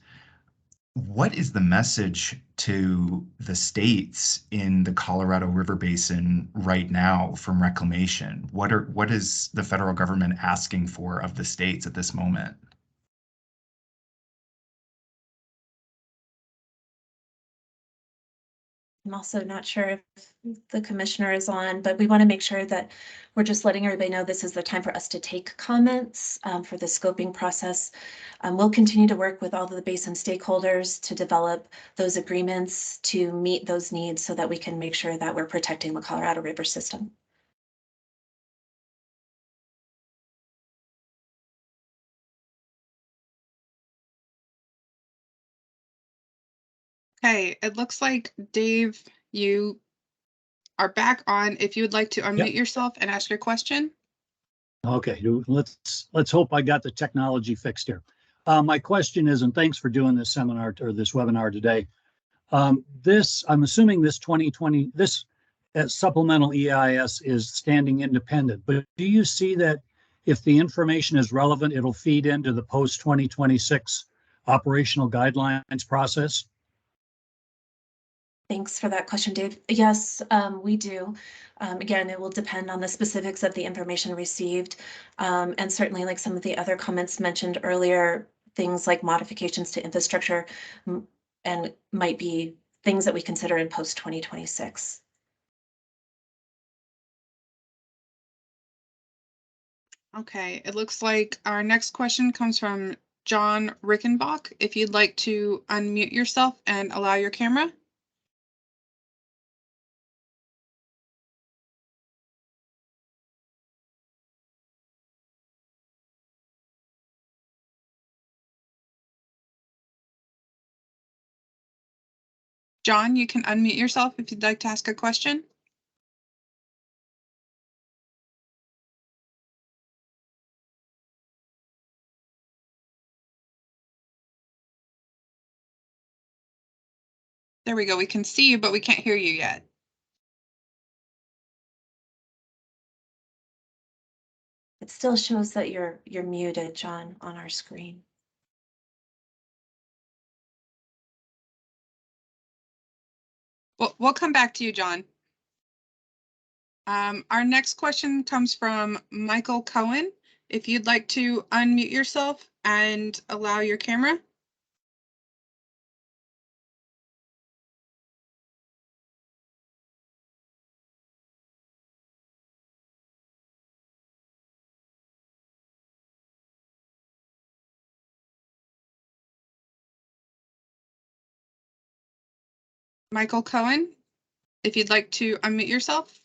what is the message to the states in the Colorado River Basin right now from Reclamation? What is the federal government asking for of the states at this moment? I'm also not sure if the commissioner is on, but we want to make sure that we're just letting everybody know this is the time for us to take comments for the scoping process. We'll continue to work with all of the basin stakeholders to develop those agreements to meet those needs so that we can make sure that we're protecting the Colorado River system. Okay, it looks like Dave, you are back on. If you would like to unmute yourself and ask your question. Okay, let's hope I got the technology fixed here. My question is, and thanks for doing this seminar or this webinar today. I'm assuming this 2020, this supplemental EIS is standing independent, but do you see that if the information is relevant, it'll feed into the post 2026 operational guidelines process? Thanks for that question, Dave. Yes, we do. Again, it will depend on the specifics of the information received. And certainly like some of the other comments mentioned earlier, things like modifications to infrastructure and might be things that we consider in post 2026. Okay, it looks like our next question comes from John Rickenbach. If you'd like to unmute yourself and allow your camera. John, you can unmute yourself if you'd like to ask a question. There we go. We can see you, but we can't hear you yet. It still shows that you're muted, John, on our screen. We'll come back to you, John. Our next question comes from Michael Cohen. If you'd like to unmute yourself and allow your camera. Michael Cohen, if you'd like to unmute yourself.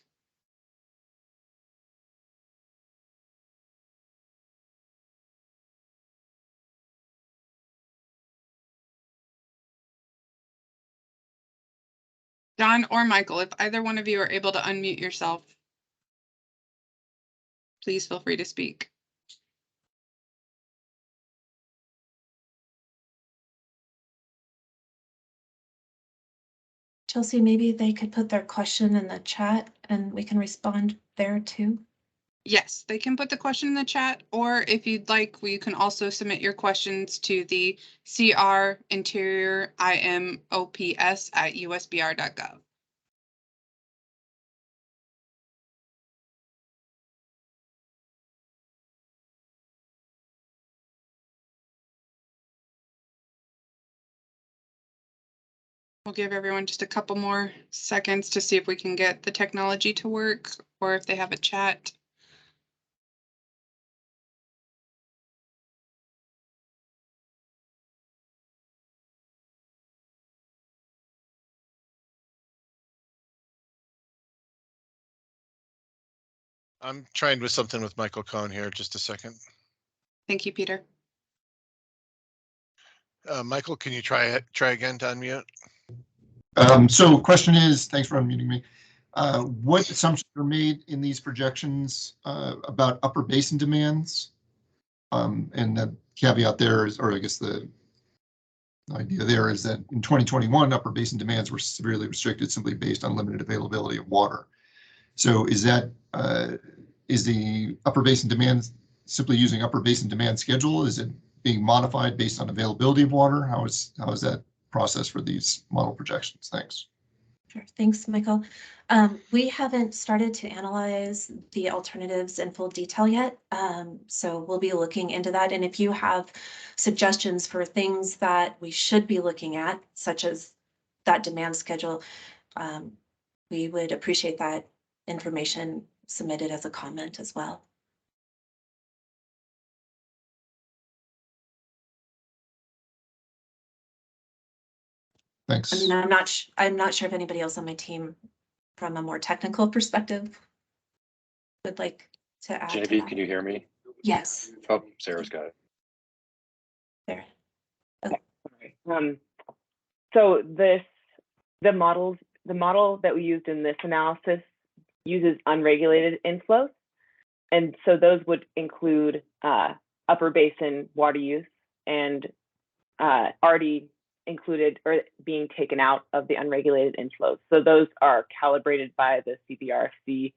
John or Michael, if either one of you are able to unmute yourself, please feel free to speak. Chelsea, maybe they could put their question in the chat and we can respond there too. Yes, they can put the question in the chat, or if you'd like, you can also submit your questions to the CR Interior IMOPS at usbr.gov. We'll give everyone just a couple more seconds to see if we can get the technology to work or if they have a chat. I'm trying with something with Michael Cohen here. Just a second. Thank you, Peter. Michael, can you try again to unmute? So question is, thanks for unmuting me. What assumptions are made in these projections about upper basin demands? And the caveat there is, or I guess the idea there is that in 2021, upper basin demands were severely restricted simply based on limited availability of water. So is that, is the upper basin demand simply using upper basin demand schedule? Is it being modified based on availability of water? How is that process for these model projections? Thanks. Sure. Thanks, Michael. We haven't started to analyze the alternatives in full detail yet. So we'll be looking into that. And if you have suggestions for things that we should be looking at, such as that demand schedule, we would appreciate that information submitted as a comment as well. Thanks. I mean, I'm not sure if anybody else on my team from a more technical perspective would like to add to Genevieve, that. can you hear me? Yes. Oh, Sarah's got it. There. So the model that we used in this analysis uses unregulated inflows. And so those would include upper basin water use and already included or being taken out of the unregulated inflows. So those are calibrated by the CBRC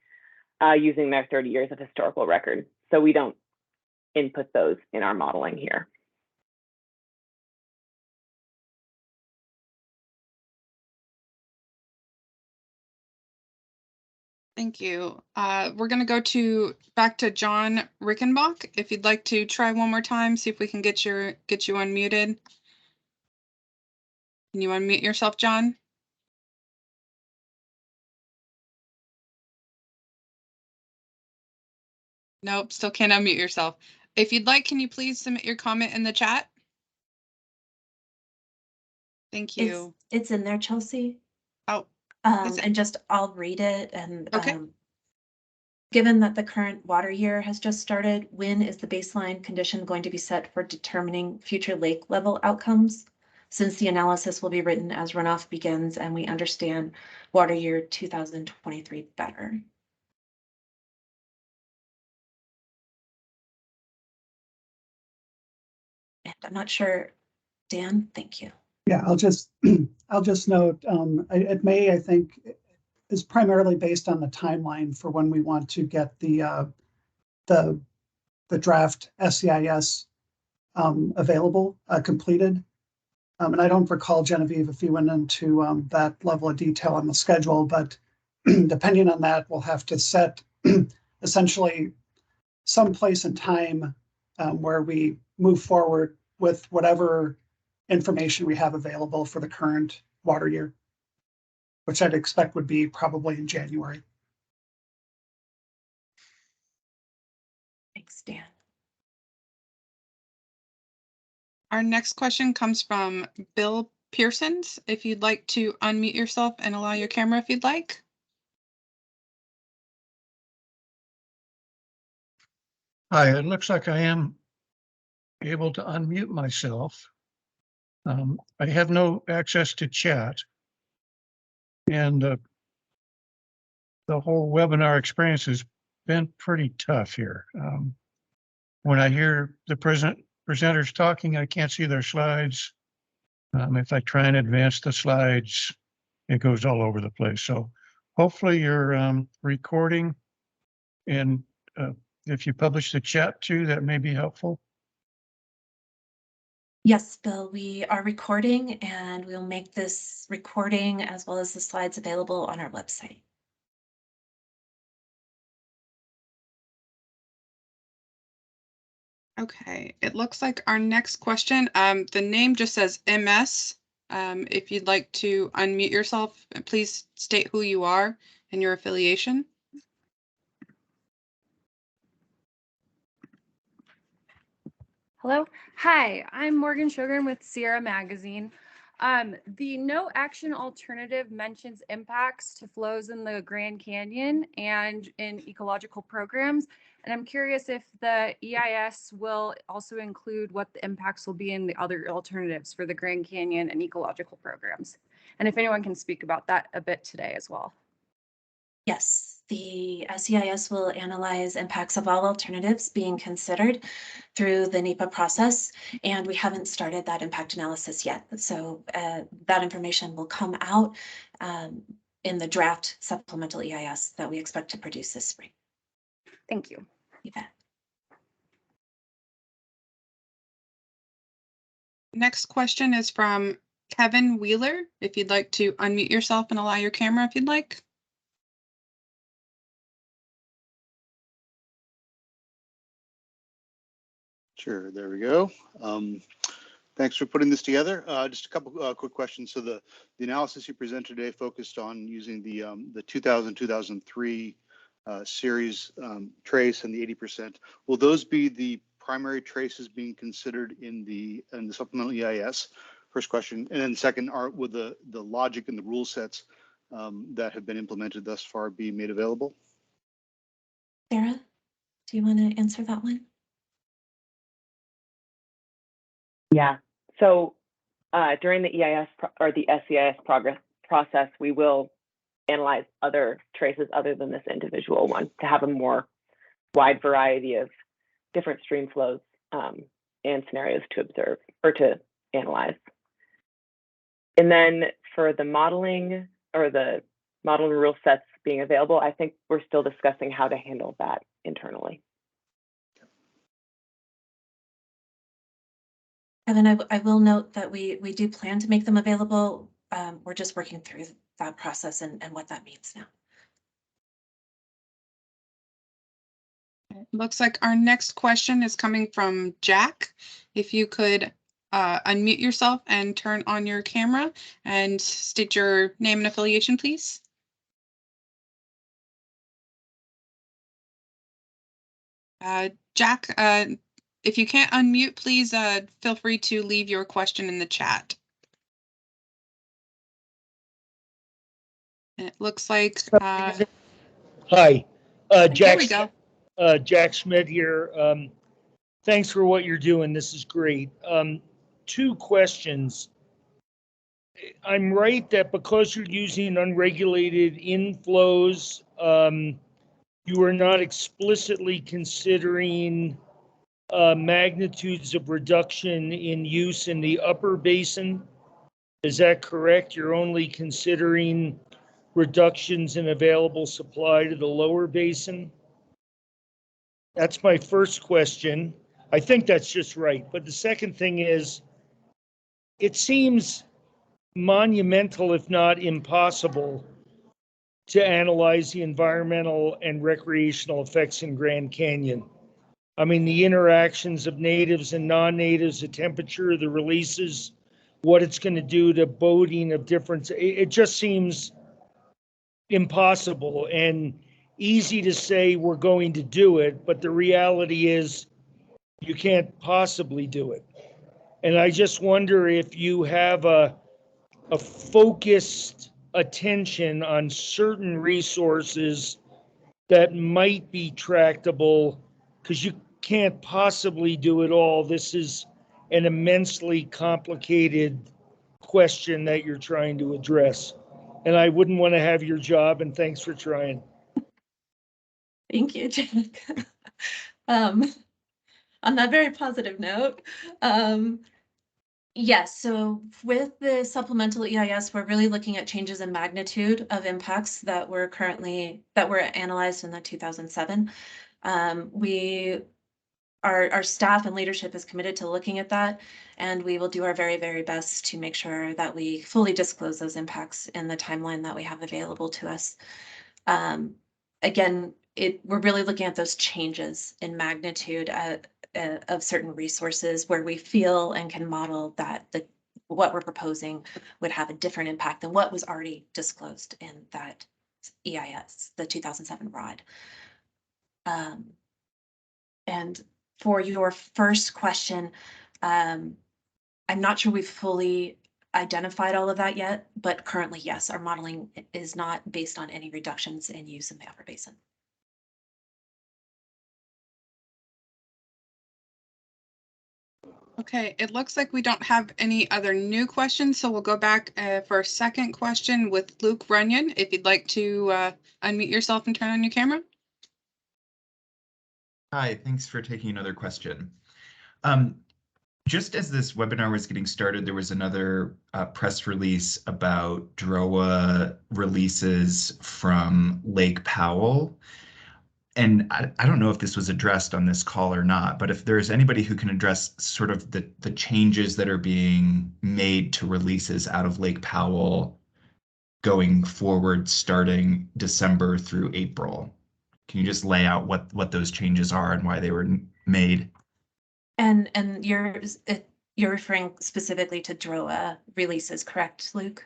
using their 30 years of historical record. So we don't input those in our modeling here. Thank you. We're going to go back to John Rickenbach. If you'd like to try one more time, see if we can get you unmuted. Can you unmute yourself, John? Nope, still can't unmute yourself. If you'd like, can you please submit your comment in the chat? Thank you. It's in there, Chelsea. Oh, and just I'll read it. And okay. Given that the current water year has just started, when is the baseline condition going to be set for determining future lake level outcomes? Since the analysis will be written as runoff begins and we understand water year 2023 better. And I'm not sure, Dan, thank you. Yeah, I'll just note, it may, I think, is primarily based on the timeline for when we want to get the draft SEIS available, completed. And I don't recall, Genevieve, if you went into that level of detail on the schedule, but depending on that, we'll have to set essentially some place and time where we move forward with whatever information we have available for the current water year, which I'd expect would be probably in January. Thanks, Dan. Our next question comes from Bill Pearsons. If you'd like to unmute yourself and allow your camera if you'd like. Hi, it looks like I am able to unmute myself. I have no access to chat. And the whole webinar experience has been pretty tough here. When I hear the presenters talking, I can't see their slides. If I try and advance the slides, it goes all over the place. So hopefully you're recording, and if you publish the chat too, that may be helpful. Yes, Bill, we are recording and we'll make this recording as well as the slides available on our website. Okay, it looks like our next question, the name just says MS. If you'd like to unmute yourself, please state who you are and your affiliation. Hello. Hi, I'm Morgan Sugar with Sierra Magazine. The no action alternative mentions impacts to flows in the Grand Canyon and in ecological programs. And I'm curious if the EIS will also include what the impacts will be in the other alternatives for the Grand Canyon and ecological programs. And if anyone can speak about that a bit today as well. Yes, the SEIS will analyze impacts of all alternatives being considered through the NEPA process, and we haven't started that impact analysis yet. So that information will come out in the draft supplemental EIS that we expect to produce this spring. Thank you. You bet. Next question is from Kevin Wheeler. If you'd like to unmute yourself and allow your camera if you'd like. Sure, there we go. Thanks for putting this together. Just a couple quick questions. So the analysis you presented today focused on using the 2000-2003 series trace and the 80%. Will those be the primary traces being considered in the supplemental EIS? First question. And then second, would the logic and the rule sets that have been implemented thus far be made available? Sarah, do you want to answer that one? Yeah. So during the EIS or the SEIS process, we will analyze other traces other than this individual one to have a more wide variety of different stream flows and scenarios to observe or to analyze. And then for the modeling or the model rule sets being available, I think we're still discussing how to handle that internally. Kevin, I will note that we do plan to make them available. We're just working through that process and what that means now. Looks like our next question is coming from Jack. If you could unmute yourself and turn on your camera and state your name and affiliation, please. Jack, if you can't unmute, please feel free to leave your question in the chat. And it looks like Hi, there we go. Jack Schmidt here. Thanks for what you're doing. This is great. Two questions. I'm right that because you're using unregulated inflows, you are not explicitly considering magnitudes of reduction in use in the upper basin. Is that correct? You're only considering reductions in available supply to the lower basin? That's my first question. I think that's just right. But the second thing is, it seems monumental, if not impossible, to analyze the environmental and recreational effects in Grand Canyon. I mean, the interactions of natives and non-natives, the temperature, the releases, what it's going to do to boating of different, it just seems impossible and easy to say we're going to do it, but the reality is you can't possibly do it. And I just wonder if you have a focused attention on certain resources that might be tractable, because you can't possibly do it all. This is an immensely complicated question that you're trying to address. And I wouldn't want to have your job, and thanks for trying. Thank you, Jack. On that very positive note, yes, so with the supplemental EIS, we're really looking at changes in magnitude of impacts that were analyzed in the 2007. Our staff and leadership is committed to looking at that, and we will do our very, very best to make sure that we fully disclose those impacts in the timeline that we have available to us. Again, we're really looking at those changes in magnitude of certain resources where we feel and can model that what we're proposing would have a different impact than what was already disclosed in that EIS, the 2007 ROD. And for your first question, I'm not sure we've fully identified all of that yet, but currently, yes, our modeling is not based on any reductions in use in the upper basin. Okay, it looks like we don't have any other new questions, so we'll go back for a second question with Luke Runyon. If you'd like to unmute yourself and turn on your camera. Hi, thanks for taking another question. Just as this webinar was getting started, there was another press release about DROA releases from Lake Powell. And I don't know if this was addressed on this call or not, but if there's anybody who can address sort of the changes that are being made to releases out of Lake Powell going forward, starting December through April. Can you just lay out what those changes are and why they were made? And you're referring specifically to DROA releases, correct, Luke?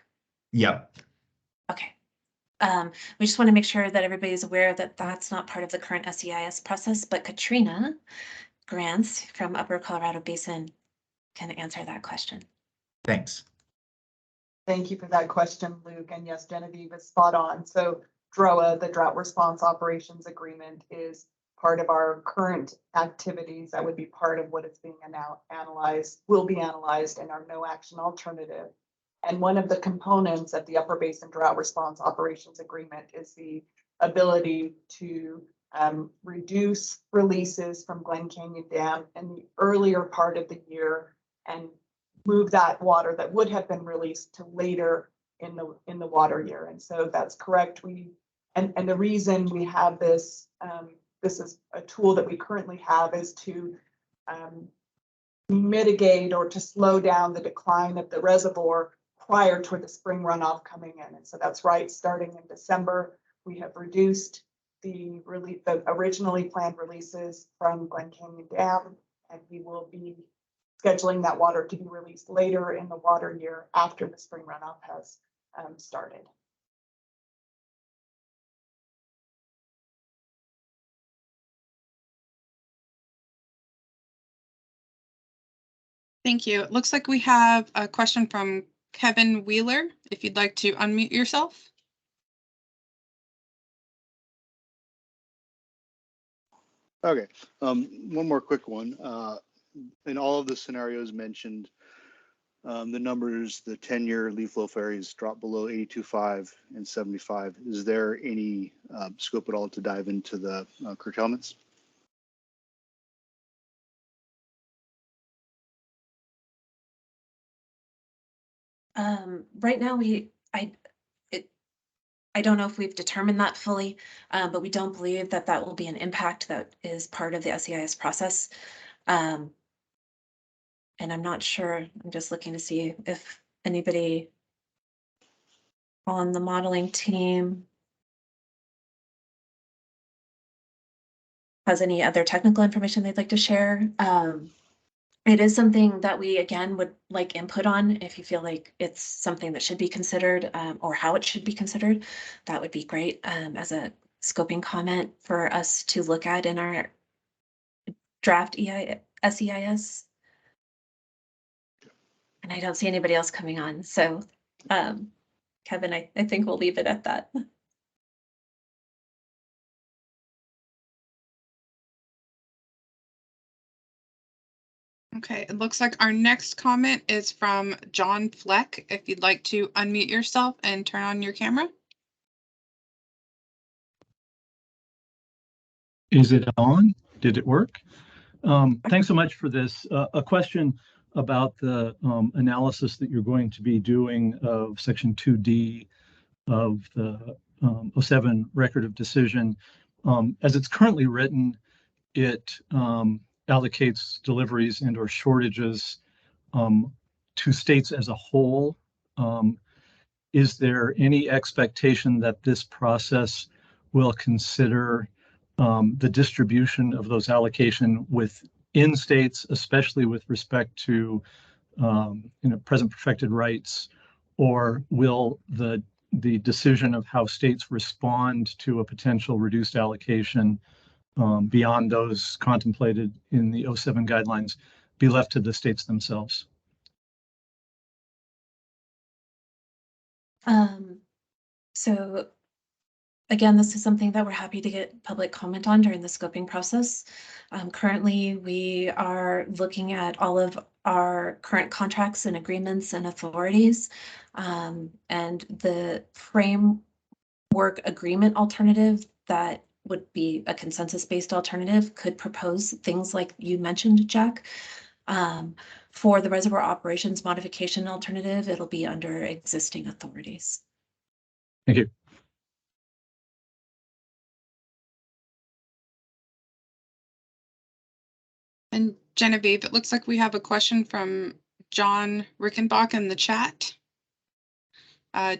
Yep. Okay. We just want to make sure that everybody's aware that that's not part of the current SEIS process, but Katrina Grants from Upper Colorado Basin can answer that question. Thanks. Thank you for that question, Luke. And yes, Genevieve is spot on. So DROA, the Drought Response Operations Agreement, is part of our current activities. That would be part of what is being analyzed, will be analyzed in our no action alternative. And one of the components of the Upper Basin Drought Response Operations Agreement is the ability to reduce releases from Glen Canyon Dam in the earlier part of the year and move that water that would have been released to later in the water year. And so that's correct. And the reason we have this, this is a tool that we currently have, is to mitigate or to slow down the decline of the reservoir prior to the spring runoff coming in. And so that's right, starting in December, we have reduced the originally planned releases from Glen Canyon Dam, and we will be scheduling that water to be released later in the water year after the spring runoff has started. Thank you. It looks like we have a question from Kevin Wheeler, if you'd like to unmute yourself. Okay, one more quick one. In all of the scenarios mentioned, the numbers, the 10-year lead flow ferries drop below 82.5 and 75. Is there any scope at all to dive into the curtailments? Right now, I don't know if we've determined that fully, but we don't believe that that will be an impact that is part of the SEIS process. And I'm not sure, I'm just looking to see if anybody on the modeling team has any other technical information they'd like to share. It is something that we, again, would like input on. If you feel like it's something that should be considered, or how it should be considered, that would be great as a scoping comment for us to look at in our draft SEIS. And I don't see anybody else coming on. So, Kevin, I think we'll leave it at that. Okay, it looks like our next comment is from John Fleck. If you'd like to unmute yourself and turn on your camera. Is it on? Did it work? Thanks so much for this. A question about the analysis that you're going to be doing of Section 2D of the 07 Record of Decision. As it's currently written, it allocates deliveries and or shortages to states as a whole. Is there any expectation that this process will consider the distribution of those allocation within states, especially with respect to present perfected rights, or will the decision of how states respond to a potential reduced allocation beyond those contemplated in the 07 guidelines be left to the states themselves? So again, this is something that we're happy to get public comment on during the scoping process. Currently, we are looking at all of our current contracts and agreements and authorities, and the framework agreement alternative that would be a consensus-based alternative could propose things like you mentioned, Jack. For the reservoir operations modification alternative, it'll be under existing authorities. Thank you. And Genevieve, it looks like we have a question from John Rickenbach in the chat.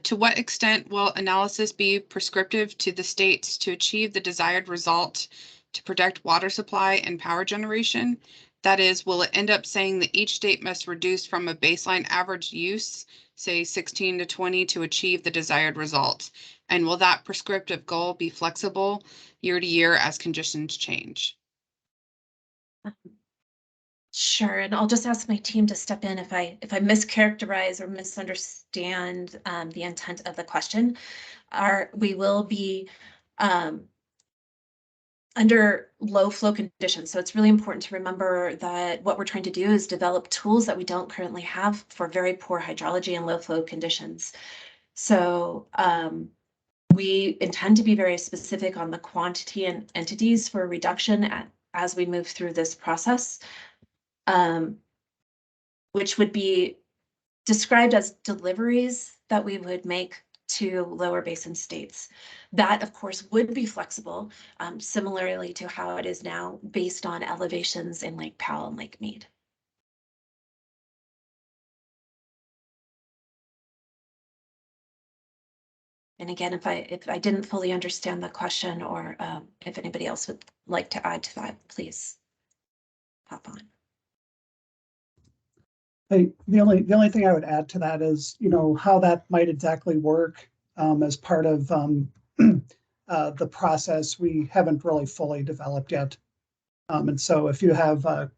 To what extent will analysis be prescriptive to the states to achieve the desired result to protect water supply and power generation? That is, will it end up saying that each state must reduce from a baseline average use, say 16 to 20, to achieve the desired results? And will that prescriptive goal be flexible year to year as conditions change? Sure, and I'll just ask my team to step in if I mischaracterize or misunderstand the intent of the question. We will be under low flow conditions. So it's really important to remember that what we're trying to do is develop tools that we don't currently have for very poor hydrology and low flow conditions. So we intend to be very specific on the quantity and entities for reduction as we move through this process, which would be described as deliveries that we would make to lower basin states. That, of course, would be flexible, similarly to how it is now based on elevations in Lake Powell and Lake Mead. And again, if I didn't fully understand the question, or if anybody else would like to add to that, please hop on. The only thing I would add to that is, how that might exactly work as part of the process. We haven't really fully developed yet. And so if you have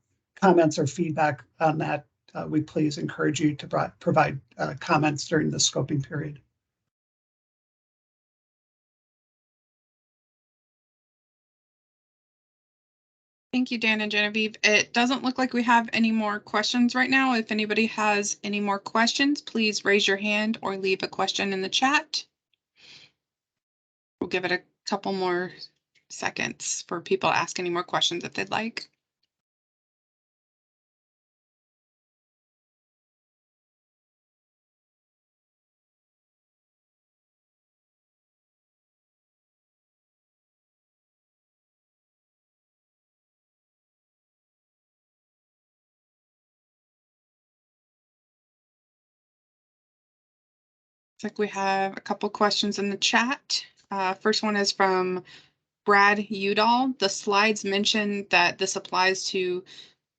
comments or feedback on that, we please encourage you to provide comments during the scoping period. Thank you, Dan and Genevieve. It doesn't look like we have any more questions right now. If anybody has any more questions, please raise your hand or leave a question in the chat. We'll give it a couple more seconds for people to ask any more questions if they'd like. Looks like we have a couple questions in the chat. First one is from Brad Udall. The slides mention that this applies to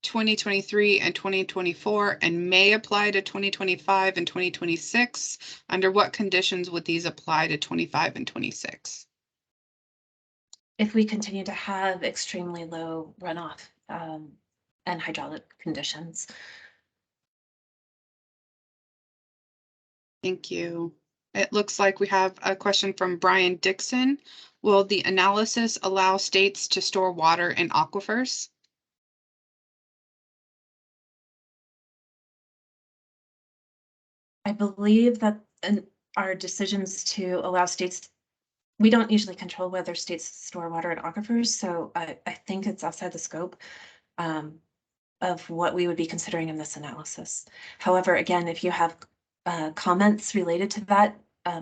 2023 and 2024 and may apply to 2025 and 2026. Under what conditions would these apply to 25 and 26? If we continue to have extremely low runoff and hydraulic conditions. Thank you. It looks like we have a question from Brian Dixon. Will the analysis allow states to store water in aquifers? I believe that our decisions to allow states, we don't usually control whether states store water in aquifers, so I think it's outside the scope of what we would be considering in this analysis. However, again, if you have comments related to that,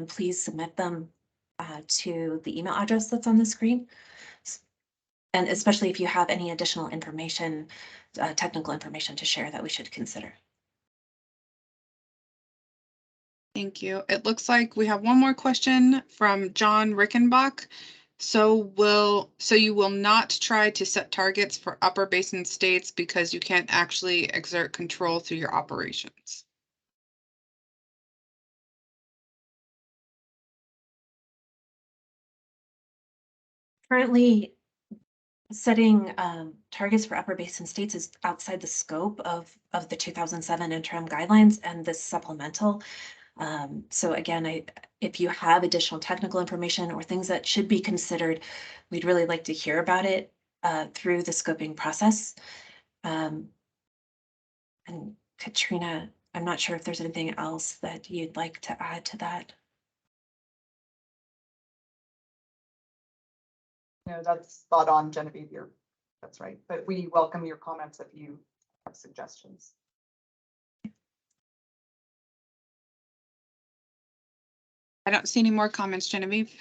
please submit them to the email address that's on the screen. And especially if you have any additional information, technical information to share that we should consider. Thank you. It looks like we have one more question from John Rickenbach. So you will not try to set targets for upper basin states because you can't actually exert control through your operations. Currently, setting targets for upper basin states is outside the scope of the 2007 interim guidelines and this supplemental. So again, if you have additional technical information or things that should be considered, we'd really like to hear about it through the scoping process. And Katrina, I'm not sure if there's anything else that you'd like to add to that. No, that's spot on, Genevieve. That's right. But we welcome your comments if you have suggestions. I don't see any more comments, Genevieve.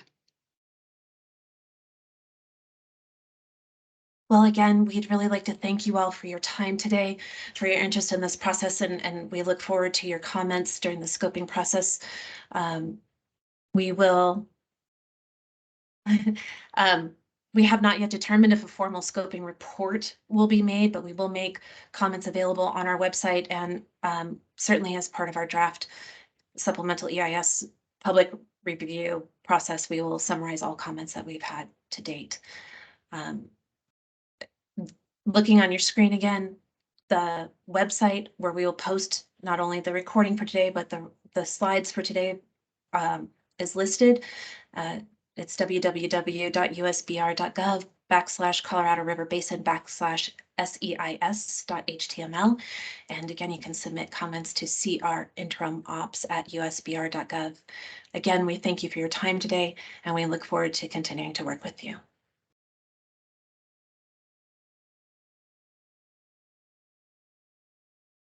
Well, again, we'd really like to thank you all for your time today, for your interest in this process, and we look forward to your comments during the scoping process. We will We have not yet determined if a formal scoping report will be made, but we will make comments available on our website, and certainly as part of our draft supplemental EIS public review process, we will summarize all comments that we've had to date. Looking on your screen again, the website where we will post not only the recording for today, but the slides for today is listed. It's www.usbr.gov/Colorado River Basin /SEIS.html. And again, you can submit comments to crinterirops@usbr.gov. Again, we thank you for your time today, and we look forward to continuing to work with you.